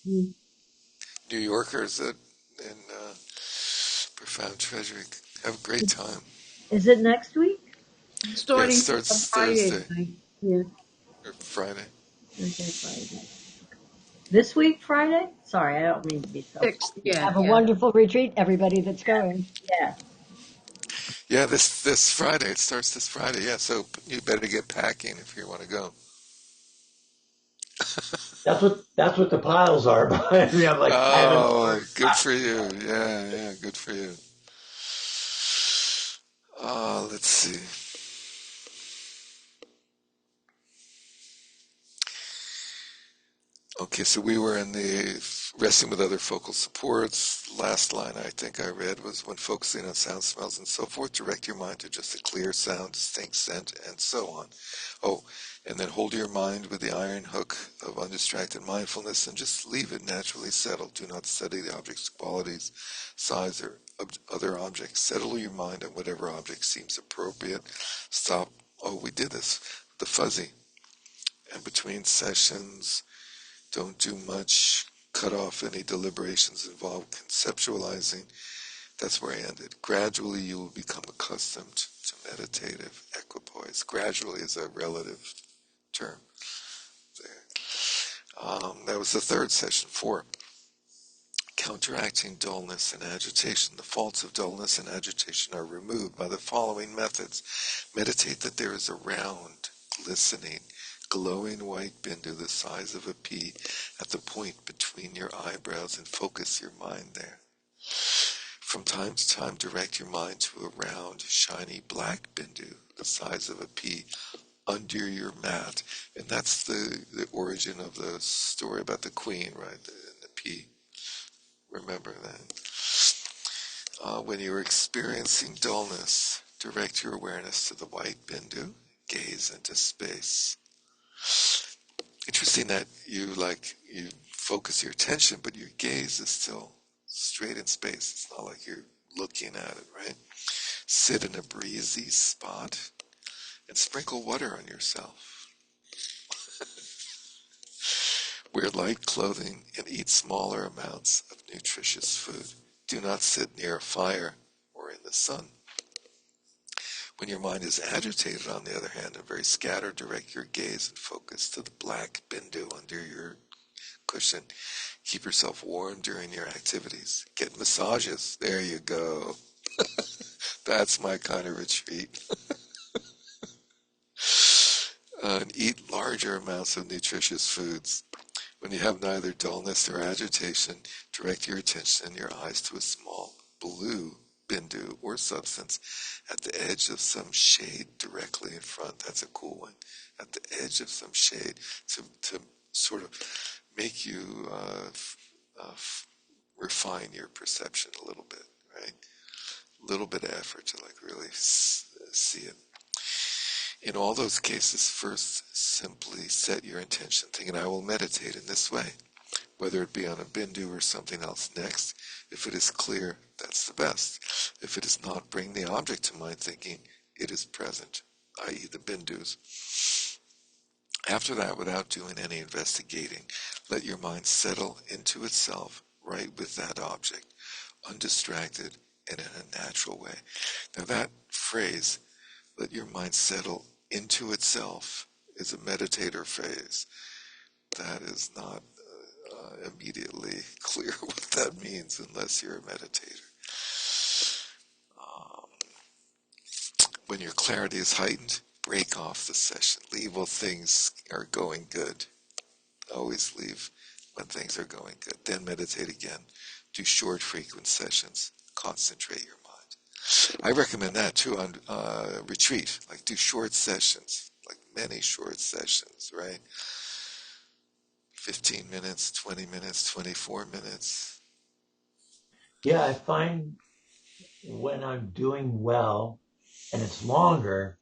Mm. New Yorkers in Profound Treasury have a great time. Is it next week? Yeah, it Starting on starts Friday, Thursday yeah, or Friday. Thursday, Friday. This week, Friday? Sorry, I don't mean to be so. 6th. Yeah, Have a yeah. wonderful retreat, everybody that's going. Yeah. Yeah, this Friday. It starts this Friday. Yeah, so you better get packing if you want to go. That's what the piles are behind me. I'm like, I haven't Oh, ordered. good for you. Yeah, yeah, good for you. Let's see. Okay, so we were in the resting with other focal supports. Last line I think I read was when focusing on sound, smells, and so forth, direct your mind to just a clear sound, distinct scent, and so on. Oh, and then hold your mind with the iron hook of undistracted mindfulness and just leave it naturally settled. Do not study the object's qualities, size, or other objects. Settle your mind on whatever object seems appropriate. Stop. Oh, we did this. The fuzzy. And between sessions, don't do much. Cut off any deliberations involved conceptualizing. That's where I ended. Gradually, you will become accustomed to meditative equipoise. Gradually is a relative term there. That was the third session. 4. Counteracting dullness and agitation. The faults of dullness and agitation are removed by the following methods. Meditate that there is a round, glistening, glowing white bindu the size of a pea at the point between your eyebrows and focus your mind there. From time to time, direct your mind to a round, shiny black bindu the size of a pea under your mat. And that's the origin of the story about the queen, right? The pea. Remember that. When you're experiencing dullness, direct your awareness to the white bindu. Gaze into space. Interesting that you focus your attention, but your gaze is still straight in space. It's not like you're looking at it, right? Sit in a breezy spot and sprinkle water on yourself. Wear light clothing and eat smaller amounts of nutritious food. Do not sit near a fire or in the sun. When your mind is agitated, on the other hand, and very scattered, direct your gaze and focus to the black bindu under your cushion. Keep yourself warm during your activities. Get massages. There you go. That's my kind of retreat. And eat larger amounts of nutritious foods. When you have neither dullness or agitation, direct your attention and your eyes to a small blue bindu or substance at the edge of some shade directly in front. That's a cool one. At the edge of some shade to sort of make you refine your perception a little bit, right? A little bit of effort to really see it. In all those cases, first simply set your intention, thinking, I will meditate in this way, whether it be on a bindu or something else. Next, if it is clear, that's the best. If it is not, bring the object to mind, thinking it is present, i.e. the bindus. After that, without doing any investigating, let your mind settle into itself right with that object, undistracted and in a natural way. Now that phrase, let your mind settle into itself, is a meditator phrase. That is not immediately clear what that means unless you're a meditator. When your clarity is heightened, break off the session. Leave while things are going good. Always leave when things are going good. Then meditate again. Do short, frequent sessions. Concentrate your mind. I recommend that too on retreat. Like do short sessions, like many short sessions, right? 15 minutes, 20 minutes, 24 minutes. Yeah, I find when I'm doing well and it's longer,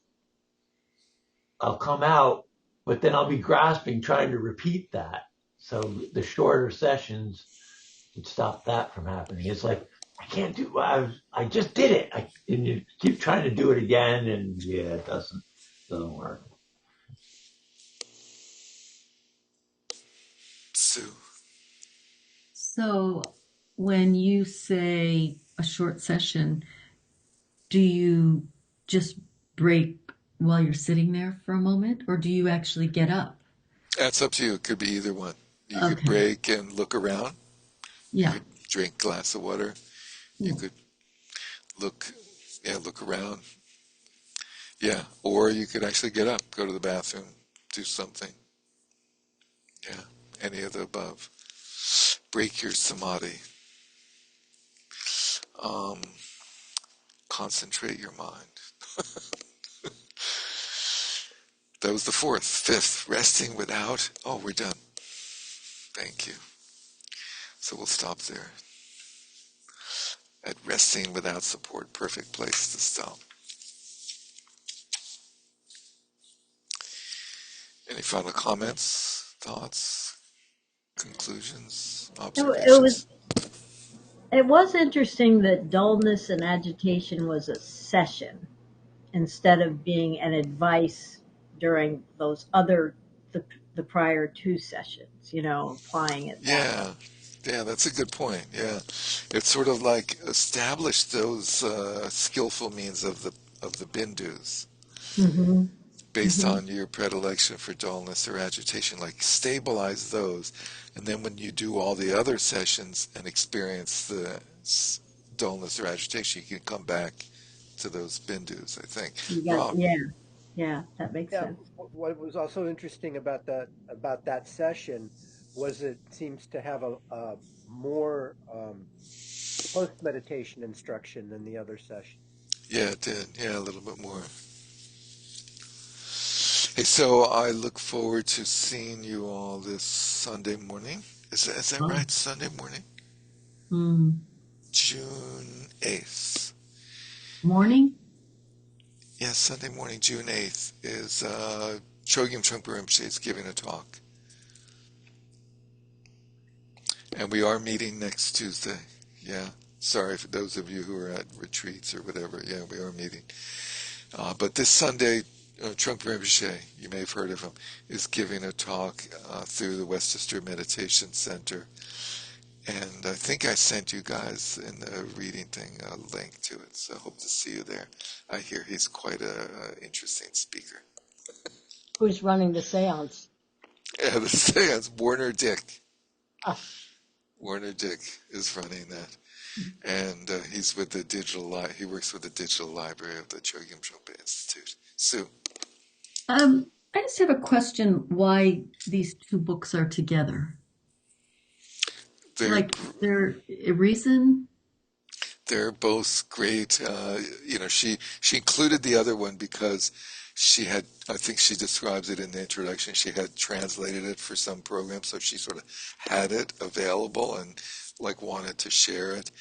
I'll come out, but then I'll be grasping, trying to repeat that. So the shorter sessions would stop that from happening. It's like, I can't do, I just did it. And you keep trying to do it again, and yeah, it doesn't work. Sue. So when you say a short session, do you just break while you're sitting there for a moment, or do you actually get up? That's up to you. It could be either one. You could Okay. break and look around. You Yeah. could drink a glass of water. You Yeah. could look around. Yeah, or you could actually get up, go to the bathroom, do something. Yeah, any of the above. Break your samadhi. Concentrate your mind. That was the fourth. Fifth, resting without. Oh, we're done. Thank you. So we'll stop there. At resting without support, perfect place to stop. Any final comments, thoughts, conclusions, It was observations? it was interesting that dullness and agitation was a session instead of being an advice during those other the prior two sessions, applying it that way. Yeah, yeah, that's a good point. Yeah, it's sort of like establish those skillful means of the bindus Mm-hmm. based Mm-hmm. on your predilection for dullness or agitation. Like stabilize those, and then when you do all the other sessions and experience the dullness or agitation, you can come back to those bindus. I think, You got Rob. yeah, that makes Yeah, sense. what was also interesting about that session was it seems to have a more post meditation instruction than the other sessions. Yeah, it did. Yeah, a little bit more. Hey, so I look forward to seeing you all this Sunday morning. Is that Oh. right? Sunday morning? Mm. June 8th. Morning? Yes, Sunday morning, June 8th, is Chogyam Trungpa Rinpoche is giving a talk. And we are meeting next Tuesday. Yeah. Sorry for those of you who are at retreats or whatever. Yeah, we are meeting. But this Sunday, Trungpa Rinpoche, you may have heard of him, is giving a talk through the Westchester Meditation Center. And I think I sent you guys in the reading thing a link to it, so I hope to see you there. I hear he's quite a interesting speaker. Who's running the seance? Yeah, the seance, Warner Dick. Ah, Warner Dick is running that. And he's with the he works with the digital library of the Chogyam Trungpa Institute. Sue. I just have a question why these two books are together. They're Like, is there a reason? they're both great. She included the other one because she had, I think she describes it in the introduction, she had translated it for some program, so she sort of had it available and like wanted to share it.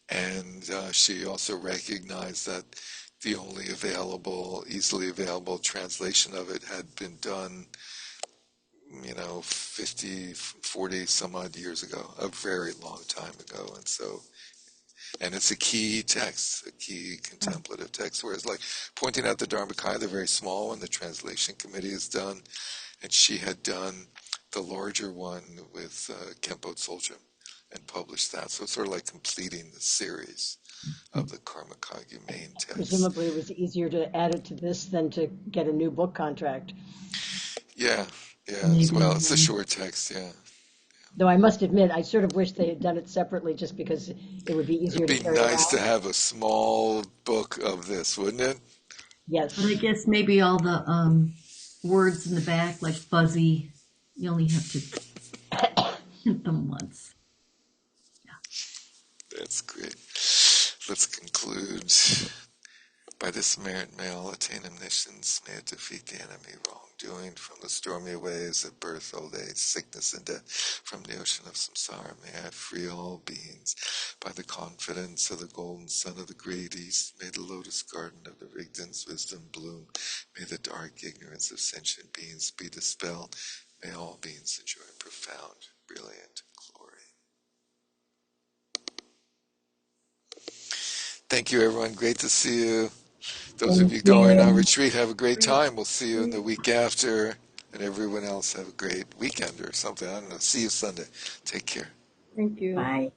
And she also recognized that the only easily available translation of it had been done 50, 40 some odd years ago, a very long time ago. And it's a key text, a key contemplative text, whereas like pointing out the Dharmakaya, the very small one, the translation committee has done, and she had done the larger one with Kempo Tsoljum and published that. So it's sort of like completing the series of the Karma Kagyu main text. presumably it was easier to add it to this than to get a new book contract. Yeah, yeah, as Maybe. well. It's a short text, yeah. Though I must admit, I sort of wish they had done it separately just because it would be It'd easier to be carry nice to around. have a small book of this, wouldn't it? But I Yes. guess maybe all the words in the back, like fuzzy, you only have to hit them once. That's great. Let's conclude. By this merit may all attain omniscience, may it defeat the enemy wrongdoing from the stormy waves of birth, old age, sickness, and death, from the ocean of samsara. May I free all beings by the confidence of the golden sun of the great east. May the lotus garden of the Rigden's wisdom bloom. May the dark ignorance of sentient beings be dispelled. May all beings enjoy profound, brilliant glory. Thank you, everyone. Great to see you. Those of Thank you going on you. retreat, have a great time. We'll see you in the week after. And everyone else, have a great weekend or something. I don't know. See you Sunday. Take care. Thank you. Bye.